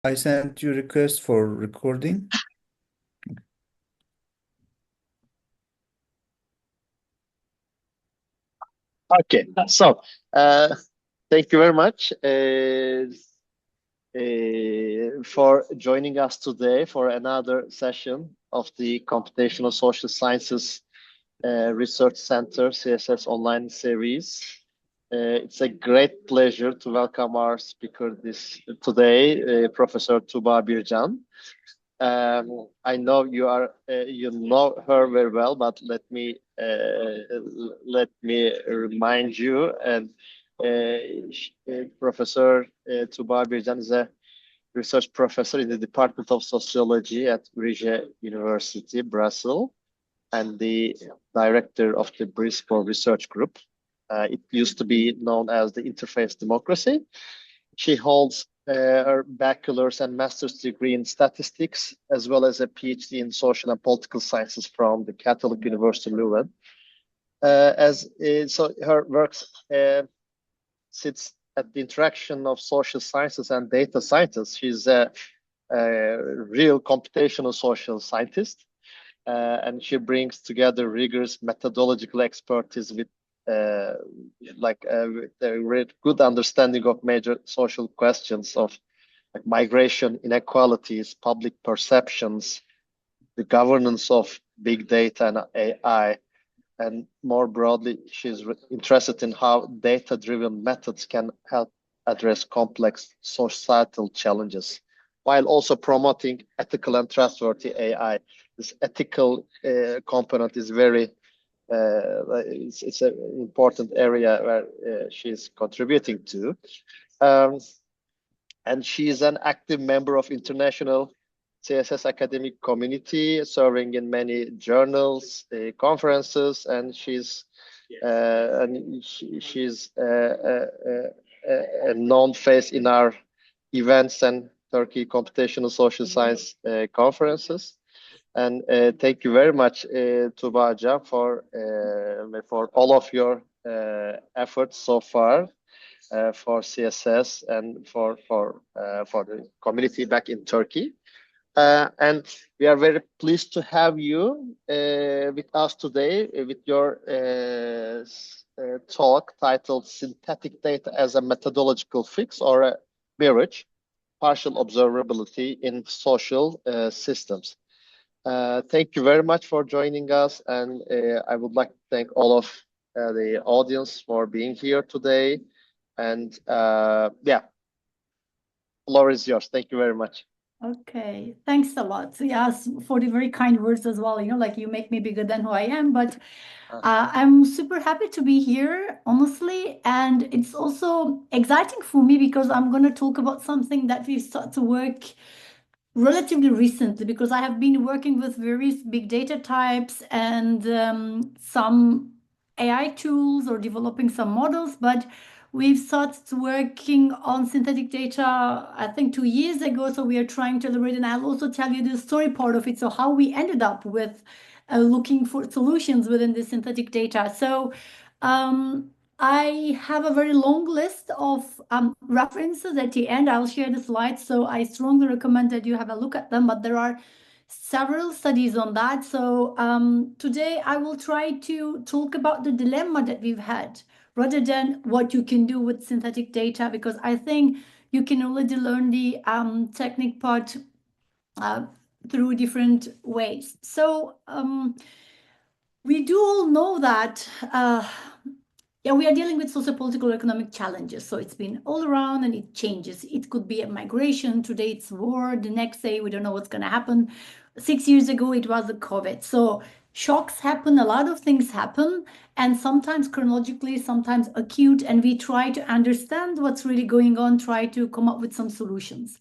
I sent you request for recording. Okay, so thank you very much for joining us today for another session of the Computational Social Sciences Research Center CSS online series. It's a great pleasure to welcome our speaker today, Professor Tuba Bircan. I know you know her very well, but let me remind you. And Professor Tuba Bircan is a research professor in the Department of Sociology at Mirage University, Brussels, and the director of the Briscoe Research Group. It used to be known as the Interface Democracy. She holds her bachelor's and master's degree in statistics, as well as a PhD in social and political sciences from the Catholic University Leuven. So her work sits at the interaction of social sciences and data scientists. She's a real computational social scientist, and she brings together rigorous methodological expertise with a very good understanding of major social questions of like migration, inequalities, public perceptions, the governance of big data and AI, and more broadly, she's interested in how data-driven methods can help address complex societal challenges, while also promoting ethical and trustworthy AI. This ethical component is very it's an important area where she's contributing to. And she's an active member of international CSS academic community, serving in many journals, conferences, and she's a known face in our events and Turkey Computational Social Science conferences. And thank you very much, Tuba Hocam, for all of your efforts so far for CSS and for the community back in Turkey. And we are very pleased to have you with us today with your talk titled "Synthetic Data as a Methodological Fix or a Mirage: Partial Observability in Social Systems." Thank you very much for joining us, and I would like to thank all of the audience for being here today. And yeah, floor is yours. Thank you very much. Okay, thanks a lot. Yes, for the very kind words as well. Like you make me bigger than who I am, but I'm super happy to be here, honestly. And it's also exciting for me because I'm going to talk about something that we've started to work relatively recently, because I have been working with various big data types and some AI tools or developing some models, but we've started working on synthetic data, I think 2 years ago. So we are trying to elaborate, and I'll also tell you the story part of it. So how we ended up with looking for solutions within the synthetic data. So I have a very long list of references at the end. I'll share the slides, so I strongly recommend that you have a look at them, but there are several studies on that. So today I will try to talk about the dilemma that we've had rather than what you can do with synthetic data, because I think you can already learn the technique part through different ways. So we do all know that yeah, we are dealing with socio-political economic challenges. So it's been all around and it changes. It could be a migration. Today it's war. The next day, we don't know what's going to happen. 6 years ago, it was the COVID. So shocks happen. A lot of things happen. And sometimes chronologically, sometimes acute. And we try to understand what's really going on, try to come up with some solutions.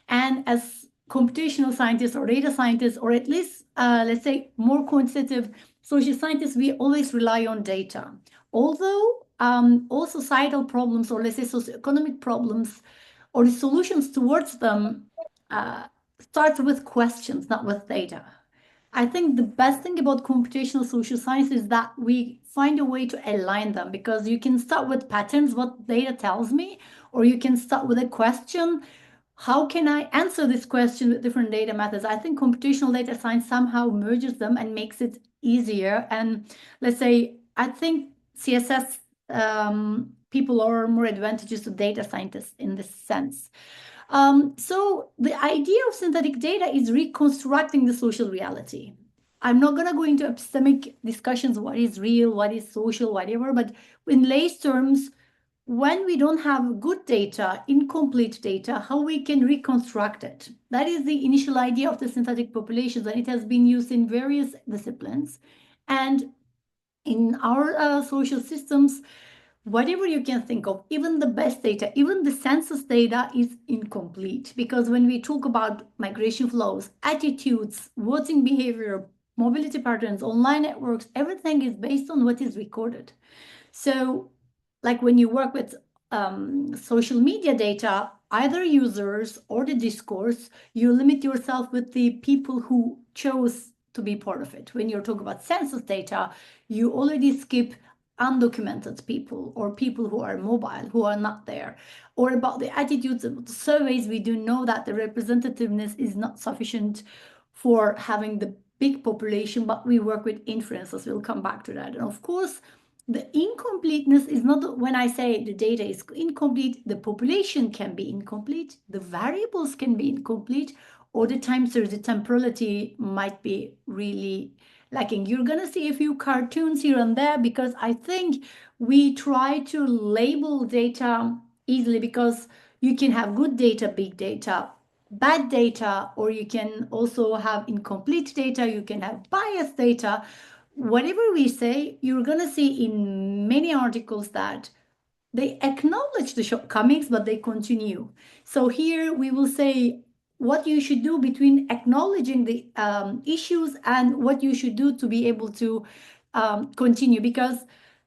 And as computational scientists or data scientists, or at least, let's say, more quantitative social scientists, we always rely on data. Although all societal problems, or let's say socioeconomic problems, or the solutions towards them start with questions, not with data. I think the best thing about computational social science is that we find a way to align them, because you can start with patterns, what data tells me, or you can start with a question, how can I answer this question with different data methods? I think computational data science somehow merges them and makes it easier. And let's say, I think CSS people are more advantageous to data scientists in this sense. So the idea of synthetic data is reconstructing the social reality. I'm not going to go into epistemic discussions, what is real, what is social, whatever, but in lay's terms, when we don't have good data, incomplete data, how we can reconstruct it. That is the initial idea of the synthetic populations, and it has been used in various disciplines. And in our social systems, whatever you can think of, even the best data, even the census data is incomplete, because when we talk about migration flows, attitudes, voting behavior, mobility patterns, online networks, everything is based on what is recorded. So like when you work with social media data, either users or the discourse, you limit yourself with the people who chose to be part of it. When you're talking about census data, you already skip undocumented people or people who are mobile, who are not there. Or about the attitudes of the surveys, we do know that the representativeness is not sufficient for having the big population, but we work with inferences. We'll come back to that. And of course, the incompleteness is not when I say the data is incomplete, the population can be incomplete, the variables can be incomplete, or the time series, the temporality might be really lacking. You're going to see a few cartoons here and there because I think we try to label data easily, because you can have good data, big data, bad data, or you can also have incomplete data, you can have biased data. Whatever we say, you're going to see in many articles that they acknowledge the shortcomings, but they continue. So here we will say what you should do between acknowledging the issues and what you should do to be able to continue, because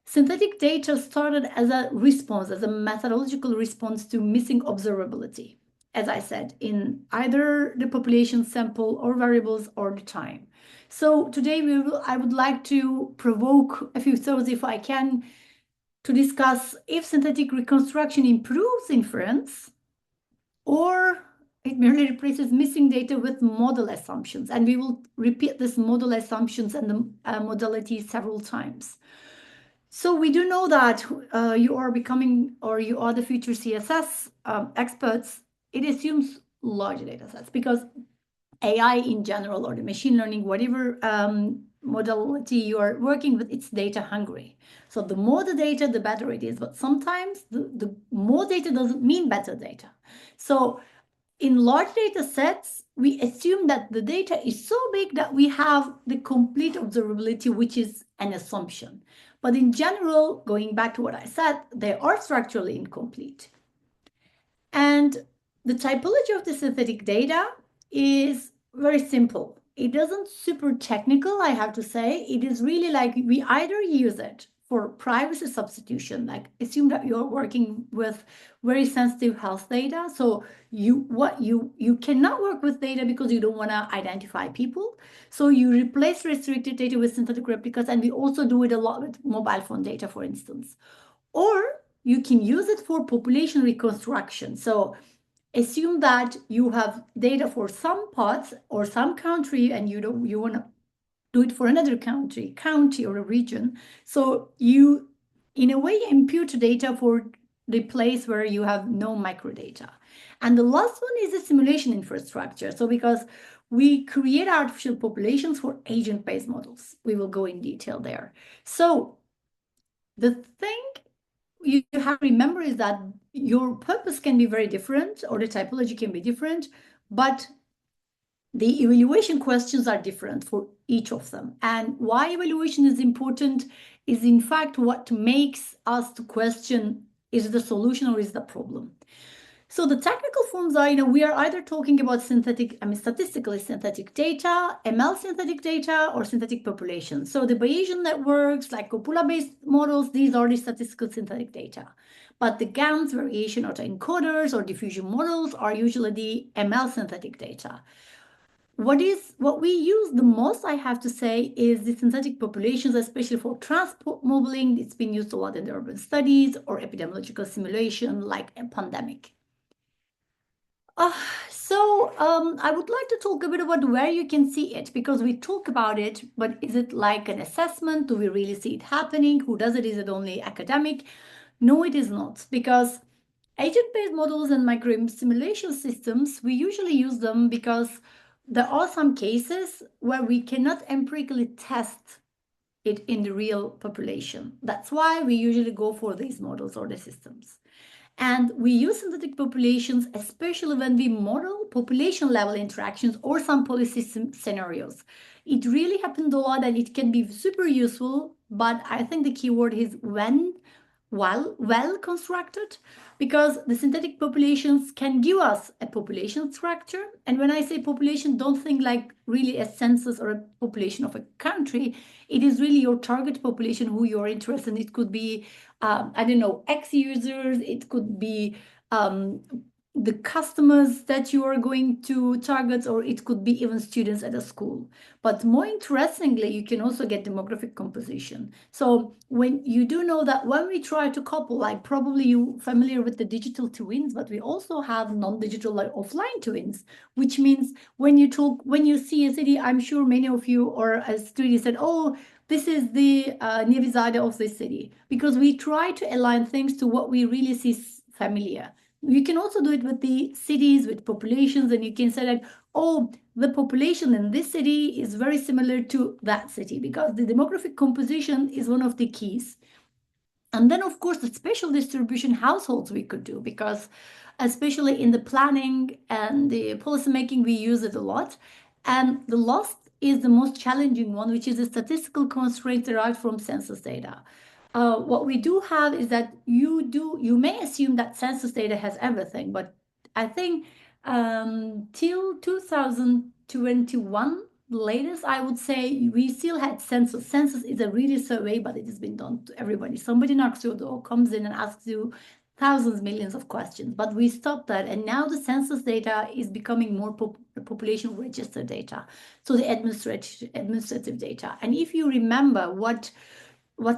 synthetic data started as a response, as a methodological response to missing observability, as I said, in either the population sample or variables or the time. So today I would like to provoke a few thoughts, if I can, to discuss if synthetic reconstruction improves inference or it merely replaces missing data with model assumptions. And we will repeat this model assumptions and the modality several times. So we do know that you are becoming, or you are the future CSS experts. It assumes large data sets, because AI in general, or the machine learning, whatever modality you are working with, it's data hungry. So the more the data, the better it is. But sometimes the more data doesn't mean better data. So in large data sets, we assume that the data is so big that we have the complete observability, which is an assumption. But in general, going back to what I said, they are structurally incomplete. And the typology of the synthetic data is very simple. It isn't super technical, I have to say. It is really like we either use it for privacy substitution, like assume that you're working with very sensitive health data. So you cannot work with data because you don't want to identify people. So you replace restricted data with synthetic replicas, and we also do it a lot with mobile phone data, for instance. Or you can use it for population reconstruction. So assume that you have data for some parts or some country, and you want to do it for another county or a region. So you, in a way, impute data for the place where you have no microdata. And the last one is the simulation infrastructure. So because we create artificial populations for agent-based models, we will go in detail there. So the thing you have to remember is that your purpose can be very different, or the typology can be different, but the evaluation questions are different for each of them. And why evaluation is important is, in fact, what makes us to question, is the solution or is the problem? So the technical forms are, we are either talking about statistically synthetic data, ML synthetic data, or synthetic populations. So the Bayesian networks, like copula-based models, these are the statistical synthetic data. But the GANs, variation autoencoders, or diffusion models are usually the ML synthetic data. What we use the most, I have to say, is the synthetic populations, especially for transport modeling. It's been used a lot in the urban studies or epidemiological simulation, like a pandemic. I would like to talk a bit about where you can see it, because we talk about it, but is it like an assessment? Do we really see it happening? Who does it? Is it only academic? No, it is not, because agent-based models and micro simulation systems, we usually use them because there are some cases where we cannot empirically test it in the real population. That's why we usually go for these models or the systems. And we use synthetic populations, especially when we model population level interactions or some policy scenarios. It really happens a lot and it can be super useful, but I think the keyword is when well constructed, because the synthetic populations can give us a population structure. And when I say population, don't think like really a census or a population of a country. It is really your target population who you're interested in. It could be, I don't know, X users. It could be the customers that you are going to target, or it could be even students at a school. But more interestingly, you can also get demographic composition. So when you do know that when we try to couple, like probably you familiar with the digital twins, but we also have non-digital like offline twins, which means when you see a city, I'm sure many of you or a student said, oh, this is the Nevizade of this city, because we try to align things to what we really see familiar. You can also do it with the cities, with populations, and you can say that, oh, the population in this city is very similar to that city, because the demographic composition is one of the keys. And then, of course, the spatial distribution households we could do, because especially in the planning and the policymaking, we use it a lot. And the last is the most challenging one, which is the statistical constraint derived from census data. What we do have is that you may assume that census data has everything, but I think till 2021, latest, I would say we still had census. Census is a really survey, but it has been done to everybody. Somebody knocks your door, comes in and asks you thousands, millions of questions, but we stopped that. And now the census data is becoming more population register data. So the administrative data. And if you remember what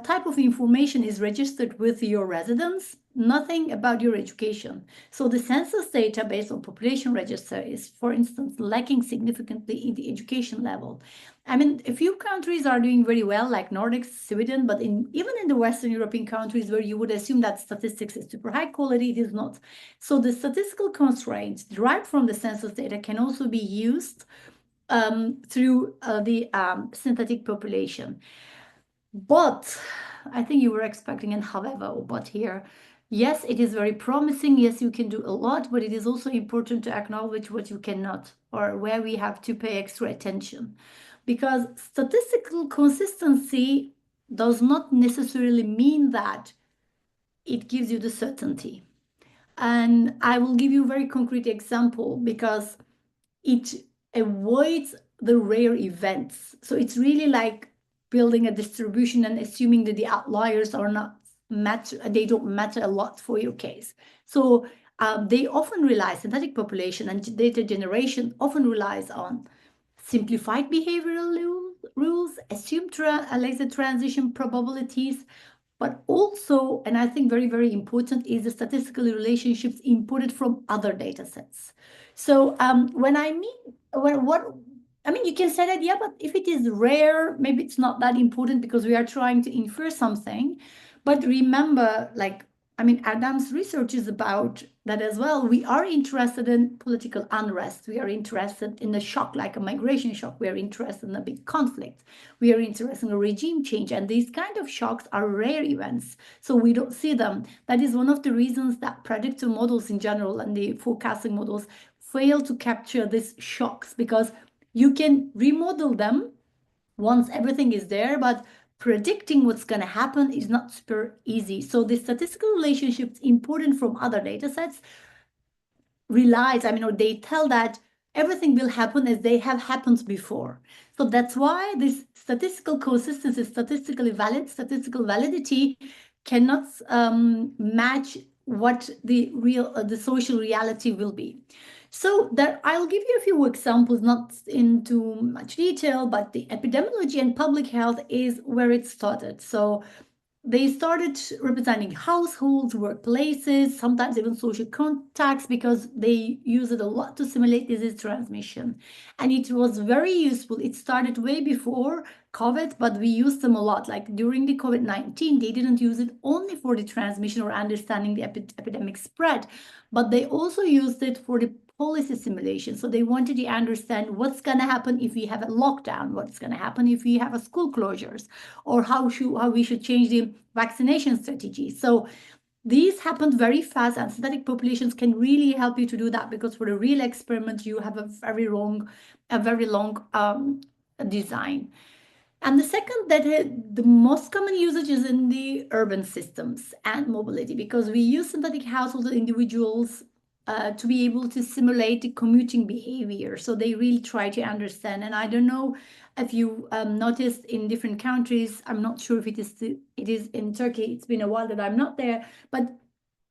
type of information is registered with your residents, nothing about your education. So the census data based on population register is, for instance, lacking significantly in the education level. I mean, a few countries are doing very well, like Nordics, Sweden, but even in the Western European countries where you would assume that statistics is super high quality, it is not. So the statistical constraints derived from the census data can also be used through the synthetic population. But I think you were expecting an however or but here. Yes, it is very promising. Yes, you can do a lot, but it is also important to acknowledge what you cannot, or where we have to pay extra attention. Because statistical consistency does not necessarily mean that it gives you the certainty. And I will give you a very concrete example, because it avoids the rare events. So it's really like building a distribution and assuming that the outliers are not they don't matter a lot for your case. So they often rely, synthetic population and data generation often relies on simplified behavioral rules, assumed laser transition probabilities, but also, and I think very, very important, is the statistical relationships imported from other data sets. So you can say that, yeah, but if it is rare, maybe it's not that important because we are trying to infer something. But remember, Adam's research is about that as well. We are interested in political unrest. We are interested in a shock, like a migration shock. We are interested in a big conflict. We are interested in a regime change. And these kind of shocks are rare events. So we don't see them. That is one of the reasons that predictive models in general and the forecasting models fail to capture these shocks, because you can remodel them once everything is there, but predicting what's going to happen is not super easy. So the statistical relationships important from other data sets they tell that everything will happen as they have happened before. So that's why this statistical consistency, statistical validity cannot match what the social reality will be. So I'll give you a few examples, not into much detail, but the epidemiology and public health is where it started. So they started representing households, workplaces, sometimes even social contacts, because they use it a lot to simulate disease transmission. And it was very useful. It started way before COVID, but we used them a lot. Like during the COVID-19, they didn't use it only for the transmission or understanding the epidemic spread, but they also used it for the policy simulation. So they wanted to understand what's going to happen if we have a lockdown, what's going to happen if we have a school closures, or how we should change the vaccination strategy. So these happened very fast, and synthetic populations can really help you to do that, because for a real experiment, you have a very long design. And the second, that the most common usage is in the urban systems and mobility, because we use synthetic household individuals to be able to simulate the commuting behavior. So they really try to understand. And I don't know if you noticed in different countries, I'm not sure if it is in Turkey. It's been a while that I'm not there, but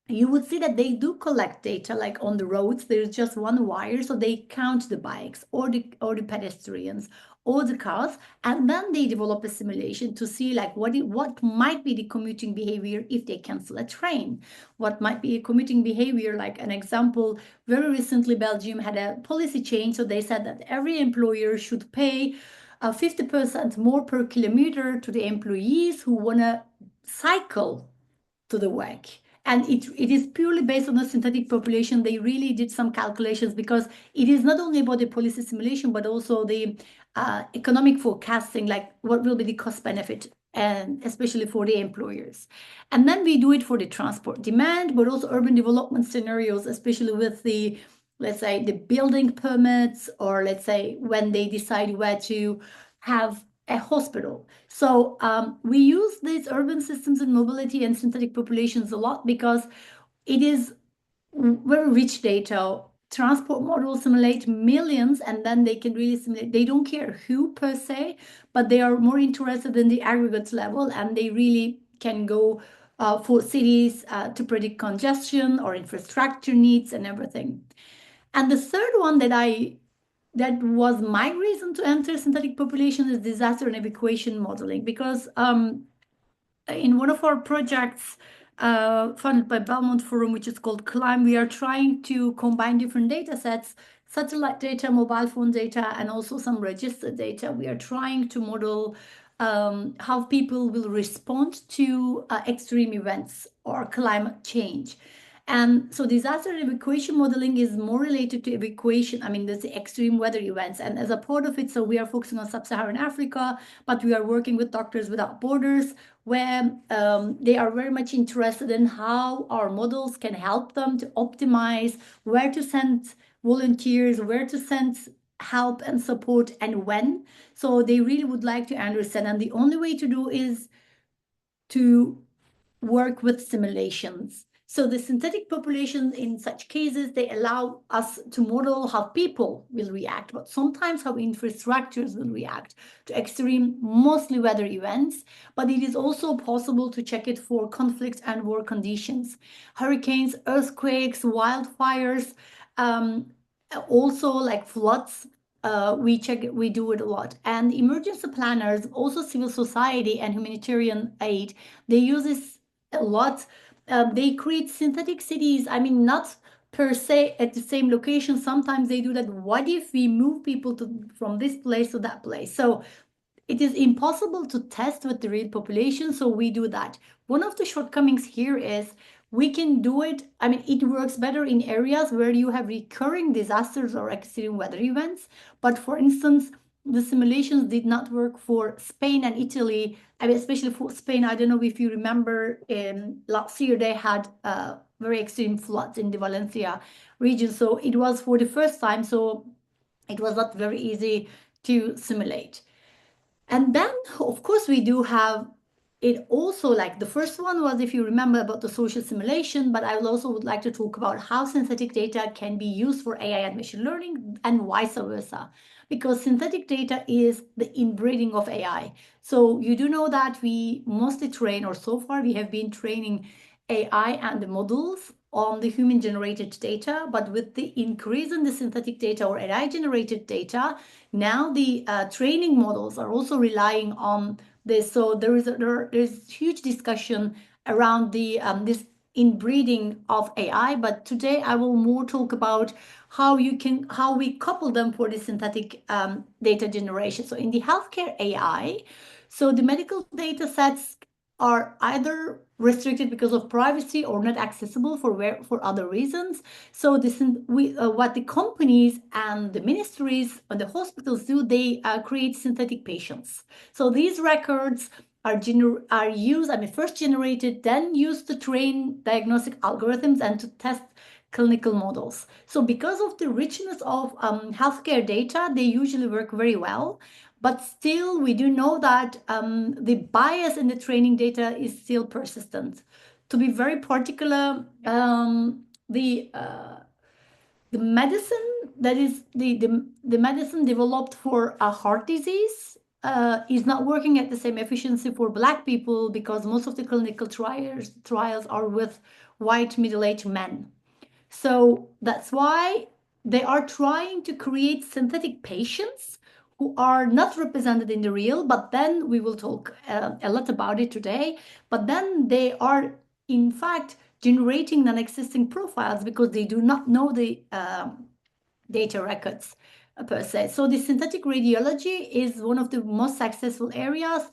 you would see that they do collect data, like on the roads. There's just one wire, so they count the bikes or the pedestrians or the cars, and then they develop a simulation to see like what might be the commuting behavior if they cancel a train, what might be a commuting behavior. Like an example, very recently Belgium had a policy change, so they said that every employer should pay 50% more per kilometer to the employees who want to cycle to the work. And it is purely based on the synthetic population. They really did some calculations, because it is not only about the policy simulation, but also the economic forecasting, like what will be the cost benefit, and especially for the employers. And then we do it for the transport demand, but also urban development scenarios, especially with the, let's say, the building permits, or let's say when they decide where to have a hospital. So we use these urban systems and mobility and synthetic populations a lot, because it is very rich data. Transport models simulate millions, and then they can really simulate. They don't care who per se, but they are more interested in the aggregate level, and they really can go for cities to predict congestion or infrastructure needs and everything. And the third one that was my reason to enter synthetic population is disaster and evacuation modeling, because in one of our projects funded by Belmont Forum, which is called CLIMB, we are trying to combine different data sets, satellite data, mobile phone data, and also some registered data. We are trying to model how people will respond to extreme events or climate change. And so disaster and evacuation modeling is more related to evacuation. I mean, there's the extreme weather events. And as a part of it, so we are focusing on sub-Saharan Africa, but we are working with Doctors Without Borders, where they are very much interested in how our models can help them to optimize where to send volunteers, where to send help and support, and when. So they really would like to understand. And the only way to do is to work with simulations. So the synthetic population, in such cases, they allow us to model how people will react, but sometimes how infrastructures will react to extreme, mostly weather events. But it is also possible to check it for conflict and war conditions, hurricanes, earthquakes, wildfires, also like floods. We do it a lot. And emergency planners, also civil society and humanitarian aid, they use this a lot. They create synthetic cities. I mean, not per se at the same location. Sometimes they do that. What if we move people from this place to that place? So it is impossible to test with the real population, so we do that. One of the shortcomings here is we can do it. I mean, it works better in areas where you have recurring disasters or extreme weather events. But for instance, the simulations did not work for Spain and Italy. I mean, especially for Spain, I don't know if you remember, last year they had very extreme floods in the Valencia region. So it was for the first time, so it was not very easy to simulate. And then, of course, we do have it also, like the first one was, if you remember, about the social simulation, but I also would like to talk about how synthetic data can be used for AI and machine learning, and vice versa, because synthetic data is the inbreeding of AI. So you do know that we mostly train, or so far we have been training AI and the models on the human-generated data, but with the increase in the synthetic data or AI-generated data, now the training models are also relying on this. So there's huge discussion around the this inbreeding of AI, but today I will more talk about how we couple them for the synthetic data generation. So in the healthcare AI, so the medical data sets are either restricted because of privacy or not accessible for other reasons. So what the companies and the ministries and the hospitals do, they create synthetic patients. So these records are used, first generated, then used to train diagnostic algorithms and to test clinical models. So because of the richness of healthcare data, they usually work very well. But still, we do know that the bias in the training data is still persistent. To be very particular, the medicine that is the medicine developed for a heart disease is not working at the same efficiency for Black people because most of the clinical trials are with white middle-aged men. So that's why they are trying to create synthetic patients who are not represented in the real, but then we will talk a lot about it today. But then they are, in fact, generating non-existing profiles because they do not know the data records per se. So the synthetic radiology is one of the most successful areas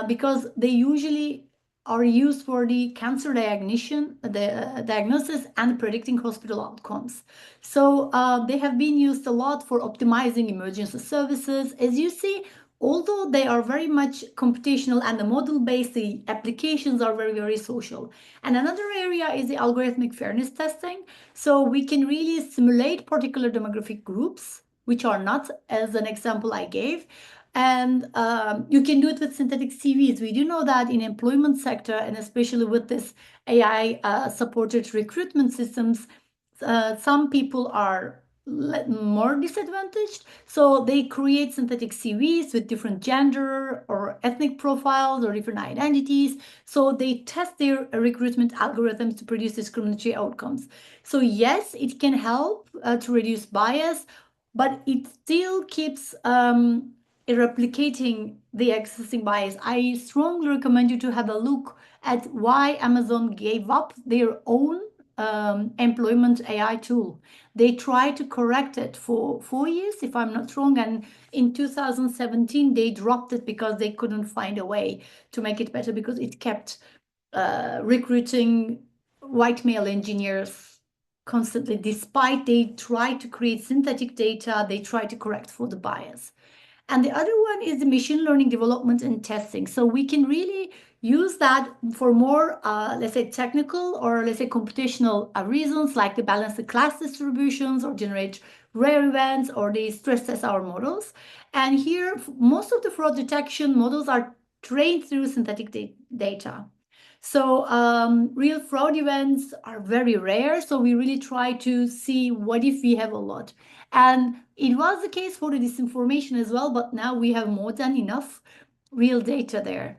because they usually are used for the cancer diagnosis and predicting hospital outcomes. So they have been used a lot for optimizing emergency services. As you see, although they are very much computational and the model-based, the applications are very, very social. And another area is the algorithmic fairness testing. So we can really simulate particular demographic groups, which are not, as an example I gave. And you can do it with synthetic CVs. We do know that in employment sector, and especially with this AI supported recruitment systems, some people are more disadvantaged. So they create synthetic CVs with different gender or ethnic profiles or different identities. So they test their recruitment algorithms to produce discriminatory outcomes. So yes, it can help to reduce bias, but it still keeps replicating the existing bias. I strongly recommend you to have a look at why Amazon gave up their own employment AI tool. They tried to correct it for 4 years, if I'm not wrong, and in 2017 they dropped it because they couldn't find a way to make it better because it kept recruiting white male engineers constantly. Despite they tried to create synthetic data, they tried to correct for the bias. And the other one is the machine learning development and testing. So we can really use that for more, let's say, technical or let's say computational reasons, like to balance the class distributions or generate rare events or they stress test our models. And here, most of the fraud detection models are trained through synthetic data. So real fraud events are very rare. So we really try to see what if we have a lot. And it was the case for the disinformation as well, but now we have more than enough real data there.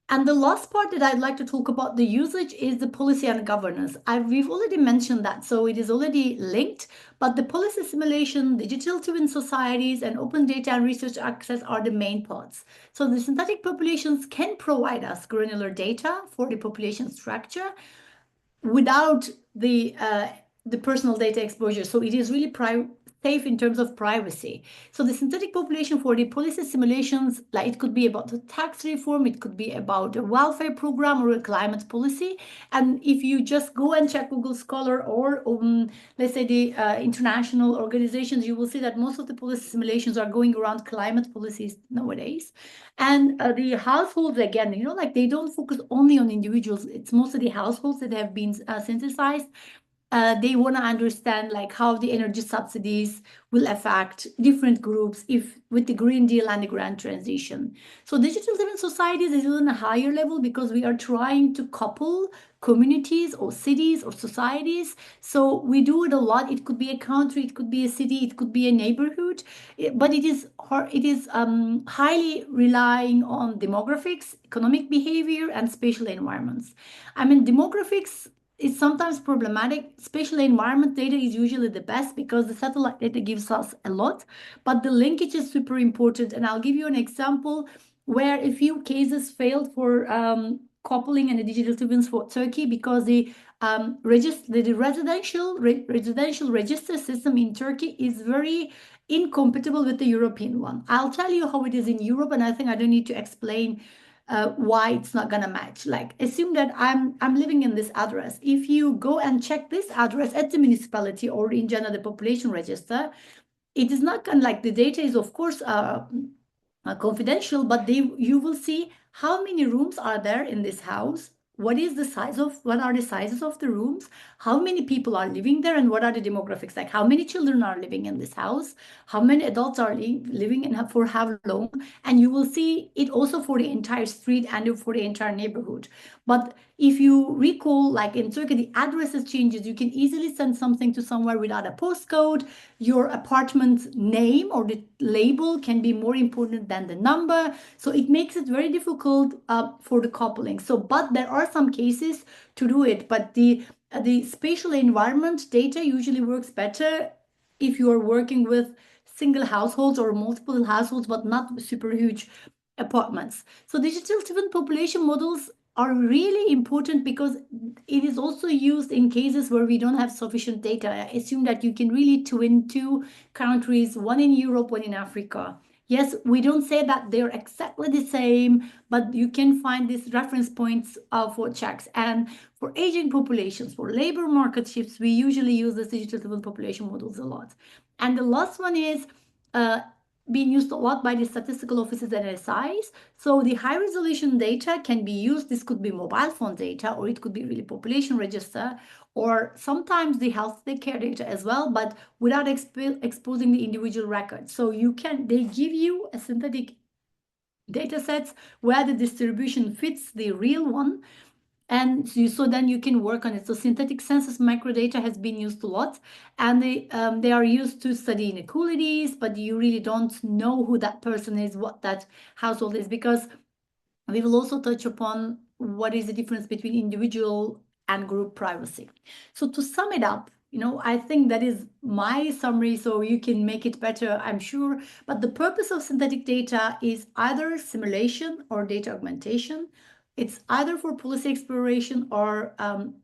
And the last part that I'd like to talk about the usage is the policy and governance. We've already mentioned that, so it is already linked, but the policy simulation, digital twin societies, and open data and research access are the main parts. So the synthetic populations can provide us granular data for the population structure without the personal data exposure. So it is really safe in terms of privacy. So the synthetic population for the policy simulations, like it could be about the tax reform, it could be about a welfare program or a climate policy. And if you just go and check Google Scholar or let's say the international organizations, you will see that most of the policy simulations are going around climate policies nowadays. And the households, again, like they don't focus only on individuals. It's mostly the households that have been synthesized. They want to understand like how the energy subsidies will affect different groups with the Green Deal and the grand transition. So digital civil societies is on a higher level because we are trying to couple communities or cities or societies. So we do it a lot. It could be a country, it could be a city, it could be a neighborhood, but it is highly relying on demographics, economic behavior, and spatial environments. Demographics is sometimes problematic. Spatial environment data is usually the best because the satellite data gives us a lot, but the linkage is super important. And I'll give you an example. where a few cases failed for coupling and the digital twins for Turkey because the residential register system in Turkey is very incompatible with the European one. I'll tell you how it is in Europe, and I think I don't need to explain why it's not gonna match. Like, assume that I'm living in this address. If you go and check this address at the municipality or in general the population register, it is not gonna, like, the data is of course confidential, but you will see how many rooms are there in this house, what are the sizes of the rooms, how many people are living there, and what are the demographics, like how many children are living in this house, how many adults are living in for how long, and you will see it also for the entire street and for the entire neighborhood. But if you recall, like in Turkey, the addresses changes. You can easily send something to somewhere without a postcode. Your apartment name or the label can be more important than the number. So it makes it very difficult for the coupling. So, but there are some cases to do it. But the spatial environment data usually works better if you are working with single households or multiple households, but not super huge apartments. So digital twin population models are really important because it is also used in cases where we don't have sufficient data. I assume that you can really twin two countries, one in Europe, one in Africa. Yes, we don't say that they're exactly the same, but you can find these reference points for checks. And for aging populations, for labor market shifts, we usually use the digital twin population models a lot. And the last one is being used a lot by the statistical offices and SIs. So the high resolution data can be used. This could be mobile phone data, or it could be really population register, or sometimes the health care data as well, but without exposing the individual records. So they give you a synthetic data sets where the distribution fits the real one. And so then you can work on it. So synthetic census microdata has been used a lot, and they are used to study inequalities, but you really don't know who that person is, what that household is, because we will also touch upon what is the difference between individual and group privacy. So to sum it up, I think that is my summary, so you can make it better, I'm sure. But the purpose of synthetic data is either simulation or data augmentation. It's either for policy exploration or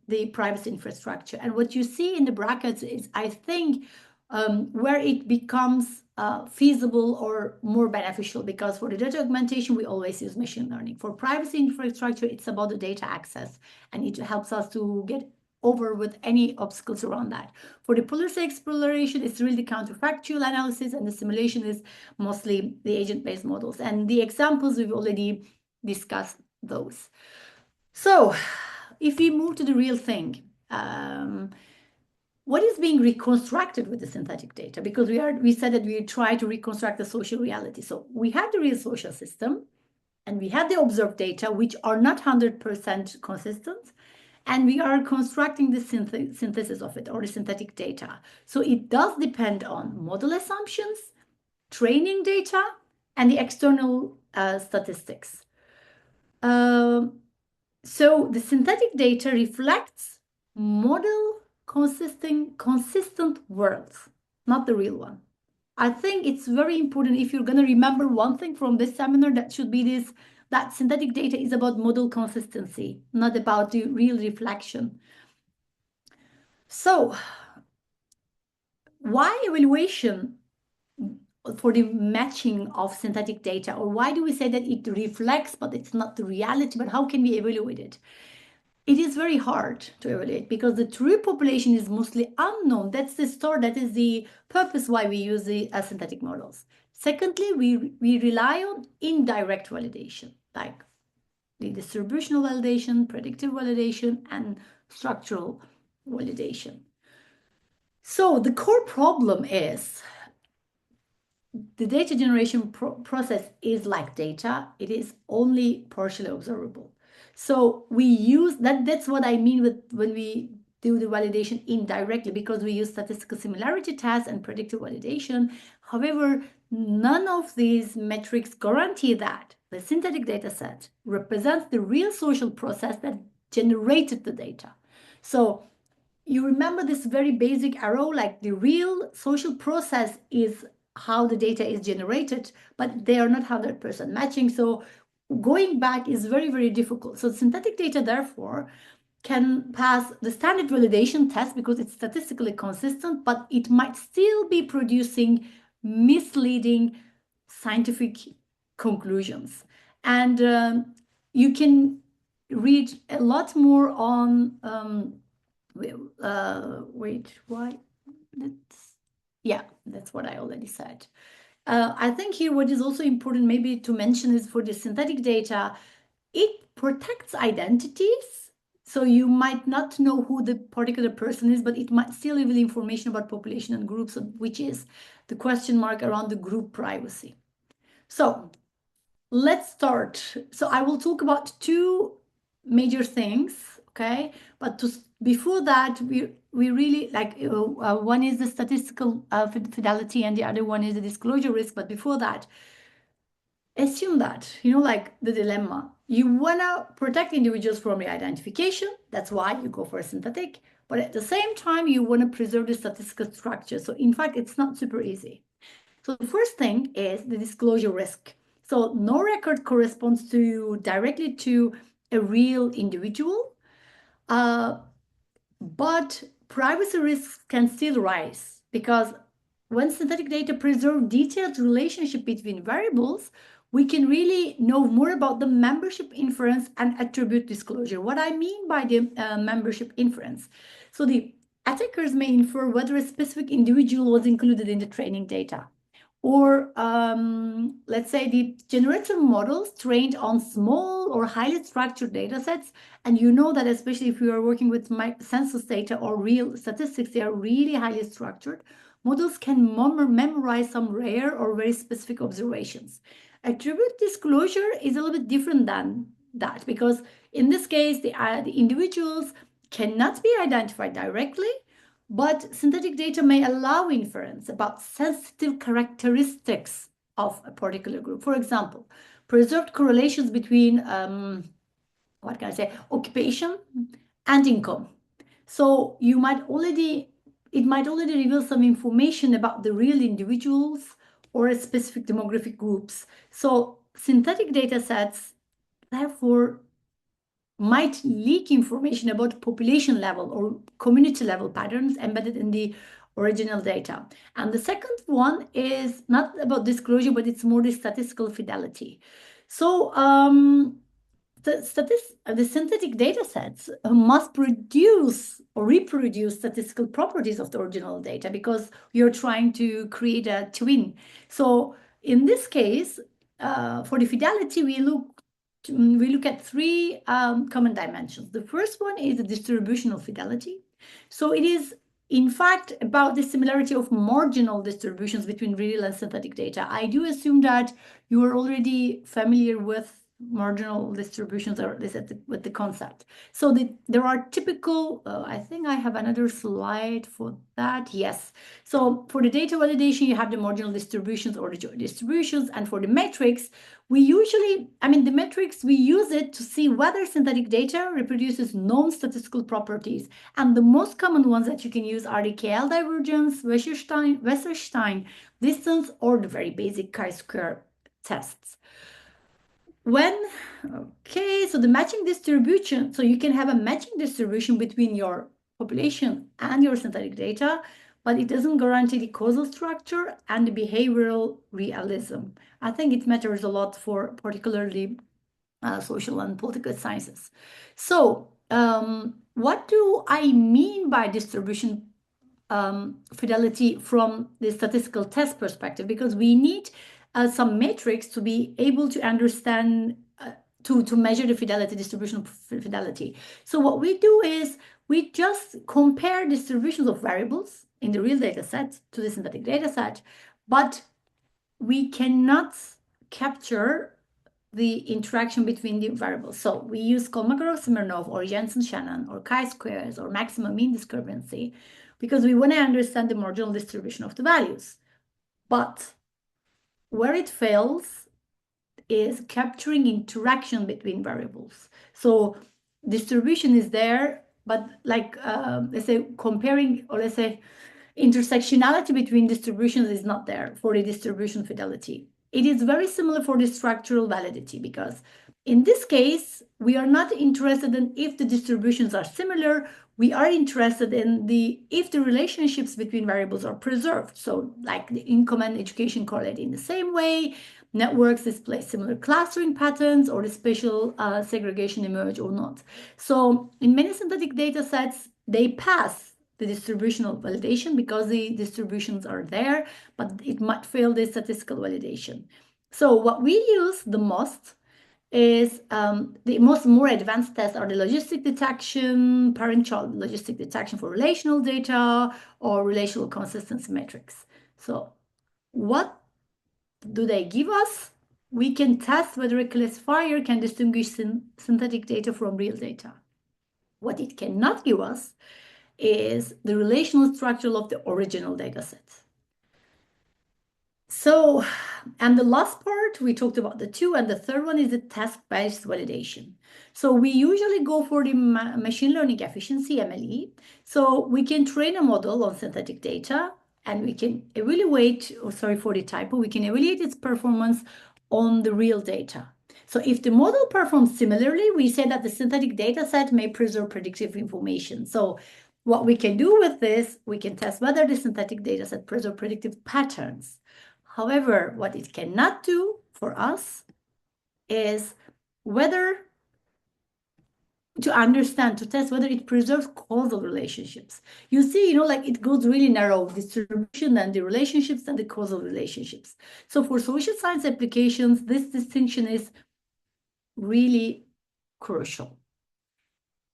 the privacy infrastructure. And what you see in the brackets is, I think, where it becomes feasible or more beneficial, because for the data augmentation, we always use machine learning. For privacy infrastructure, it's about the data access, and it helps us to get over with any obstacles around that. For the policy exploration, it's really counterfactual analysis, and the simulation is mostly the agent-based models. And the examples, we've already discussed those. So if we move to the real thing, what is being reconstructed with the synthetic data? Because we said that we try to reconstruct the social reality. So we had the real social system, and we had the observed data, which are not 100% consistent, and we are constructing the synthesis of it, or the synthetic data. So it does depend on model assumptions, training data, and the external statistics. So the synthetic data reflects model consistent worlds, not the real one. I think it's very important, if you're going to remember one thing from this seminar, that should be this, that synthetic data is about model consistency, not about the real reflection. So why evaluation for the matching of synthetic data? Or why do we say that it reflects, but it's not the reality? But how can we evaluate it? It is very hard to evaluate because the true population is mostly unknown. That's the story. That is the purpose why we use the synthetic models. Secondly, we rely on indirect validation, like the distributional validation, predictive validation, and structural validation. So the core problem is the data generation process is like data. It is only partially observable. So we use that. That's what I mean with when we do the validation indirectly, because we use statistical similarity tests and predictive validation. However, none of these metrics guarantee that the synthetic data set represents the real social process that generated the data. So you remember this very basic arrow, like the real social process is how the data is generated, but they are not 100% matching. So going back is very, very difficult. So synthetic data, therefore, can pass the standard validation test because it's statistically consistent, but it might still be producing misleading scientific conclusions. And you can read a lot more on, that's what I already said. I think here what is also important maybe to mention is for the synthetic data, it protects identities. So you might not know who the particular person is, but it might still reveal information about population and groups, which is the question mark around the group privacy. So let's start. So I will talk about two major things, okay? But before that, we really like one is the statistical fidelity and the other one is the disclosure risk. But before that, assume that, like the dilemma, you want to protect individuals from the identification. That's why you go for a synthetic. But at the same time, you want to preserve the statistical structure. So in fact, it's not super easy. So the first thing is the disclosure risk. So no record corresponds directly to a real individual, but privacy risks can still rise because when synthetic data preserve detailed relationship between variables, we can really know more about the membership inference and attribute disclosure. What I mean by the membership inference. So the attackers may infer whether a specific individual was included in the training data. Or let's say the generative models trained on small or highly structured data sets. And you know that especially if you are working with census data or real statistics, they are really highly structured. Models can memorize some rare or very specific observations. Attribute disclosure is a little bit different than that because in this case, the individuals cannot be identified directly, but synthetic data may allow inference about sensitive characteristics of a particular group. For example, preserved correlations between, occupation and income. So it might already reveal some information about the real individuals or a specific demographic groups. So synthetic data sets, therefore, might leak information about population level or community level patterns embedded in the original data. And the second one is not about disclosure, but it's more the statistical fidelity. So the synthetic data sets must produce or reproduce statistical properties of the original data because you're trying to create a twin. So in this case, for the fidelity, we look at three common dimensions. The first one is the distributional fidelity. So it is, in fact, about the similarity of marginal distributions between real and synthetic data. I do assume that you are already familiar with marginal distributions or with the concept. So there are typical, I think I have another slide for that. Yes. So for the data validation, you have the marginal distributions or the joint distributions. And for the metrics, the metrics, we use it to see whether synthetic data reproduces known statistical properties. And the most common ones that you can use are the KL divergence, Wasserstein distance, or the very basic chi-square tests. So the matching distribution, so you can have a matching distribution between your population and your synthetic data, but it doesn't guarantee the causal structure and the behavioral realism. I think it matters a lot for particularly social and political sciences. So what do I mean by distribution fidelity from the statistical test perspective? Because we need some metrics to be able to understand, to measure the fidelity, distribution fidelity. So what we do is we just compare distributions of variables in the real data set to the synthetic data set, but we cannot capture the interaction between the variables. So we use Kolmogorov-Smirnov or Jensen-Shannon or chi-squares or maximum mean discrepancy because we want to understand the marginal distribution of the values. But where it fails is capturing interaction between variables. So distribution is there, but like, let's say comparing, or let's say intersectionality between distributions is not there for the distribution fidelity. It is very similar for the structural validity, because in this case, we are not interested in if the distributions are similar. We are interested in if the relationships between variables are preserved. So like the income and education correlate in the same way, networks display similar clustering patterns, or the spatial segregation emerge or not. So in many synthetic data sets, they pass the distributional validation because the distributions are there, but it might fail the statistical validation. So what we use the most is the more advanced tests are the logistic detection, parent-child logistic detection for relational data, or relational consistency metrics. So what do they give us? We can test whether a classifier can distinguish synthetic data from real data. What it cannot give us is the relational structure of the original data set. So, and the last part, we talked about the two, and the third one is the task-based validation. So we usually go for the machine learning efficiency, MLE. So we can train a model on synthetic data, and we can evaluate, sorry for the typo, we can evaluate its performance on the real data. So if the model performs similarly, we say that the synthetic data set may preserve predictive information. So what we can do with this, we can test whether the synthetic data set preserves predictive patterns. However, what it cannot do for us is whether to test whether it preserves causal relationships. You see, like it goes really narrow, distribution and the relationships and the causal relationships. So for social science applications, this distinction is really crucial.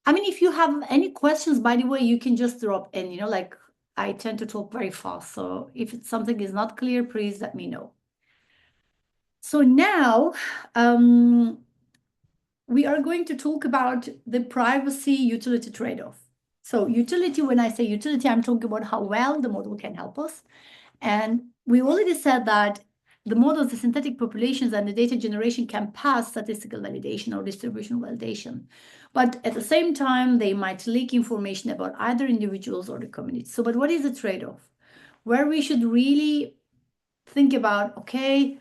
I mean, if you have any questions, by the way, you can just drop in, like I tend to talk very fast. So if something is not clear, please let me know. So now we are going to talk about the privacy utility trade-off. So utility, when I say utility, I'm talking about how well the model can help us. And we already said that the models, the synthetic populations, and the data generation can pass statistical validation or distributional validation. But at the same time, they might leak information about either individuals or the community. So, but what is the trade-off? Where we should really think about, okay,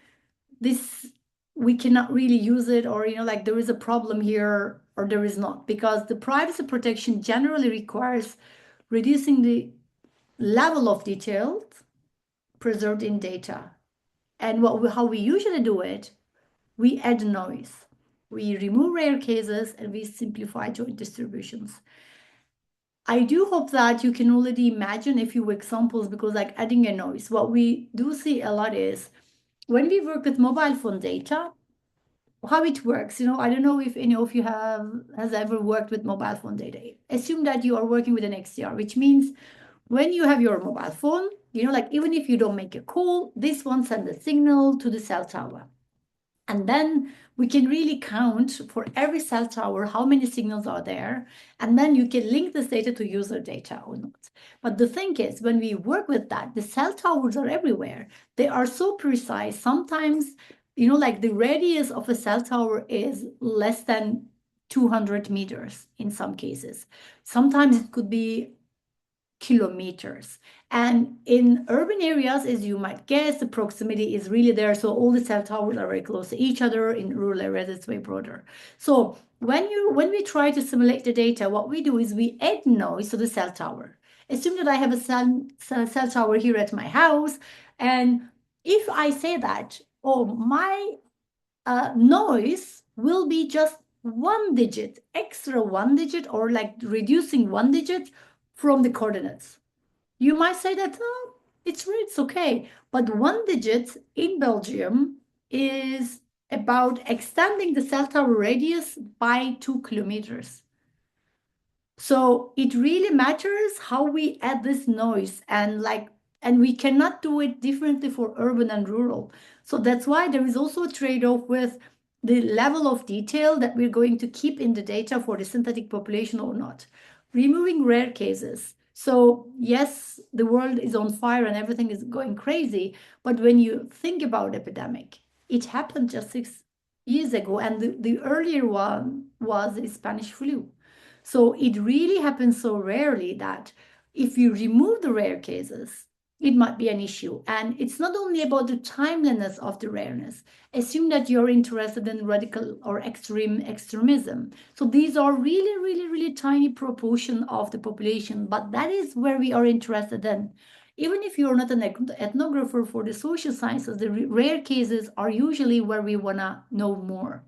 this, we cannot really use it, or, like there is a problem here or there is not, because the privacy protection generally requires reducing the level of detail preserved in data. And how we usually do it, we add noise. We remove rare cases and we simplify joint distributions. I do hope that you can already imagine a few examples, because like adding a noise, what we do see a lot is when we work with mobile phone data, how it works. I don't know if any of you has ever worked with mobile phone data. Assume that you are working with an XDR, which means when you have your mobile phone, like even if you don't make a call, this one sends a signal to the cell tower. And then we can really count for every cell tower how many signals are there. And then you can link this data to user data or not. But the thing is, when we work with that, the cell towers are everywhere. They are so precise. Sometimes, like the radius of a cell tower is less than 200 meters in some cases. Sometimes it could be kilometers. And in urban areas, as you might guess, the proximity is really there. So all the cell towers are very close to each other. In rural areas, it's way broader. So when we try to simulate the data, what we do is we add noise to the cell tower. Assume that I have a cell tower here at my house. And if I say that, oh, my noise will be just 1 digit, extra 1 digit, or like reducing 1 digit from the coordinates. You might say that, oh, it's okay. But 1 digit in Belgium is about extending the cell tower radius by 2 kilometers. So it really matters how we add this noise, and we cannot do it differently for urban and rural. So that's why there is also a trade-off with the level of detail that we're going to keep in the data for the synthetic population or not. Removing rare cases. So yes, the world is on fire and everything is going crazy. But when you think about epidemic, it happened just 6 years ago. And the earlier one was the Spanish flu. So it really happens so rarely that if you remove the rare cases, it might be an issue. And it's not only about the timeliness of the rareness. Assume that you're interested in radical or extremism. So these are really, really, really tiny proportion of the population, but that is where we are interested in. Even if you're not an ethnographer for the social sciences, the rare cases are usually where we want to know more.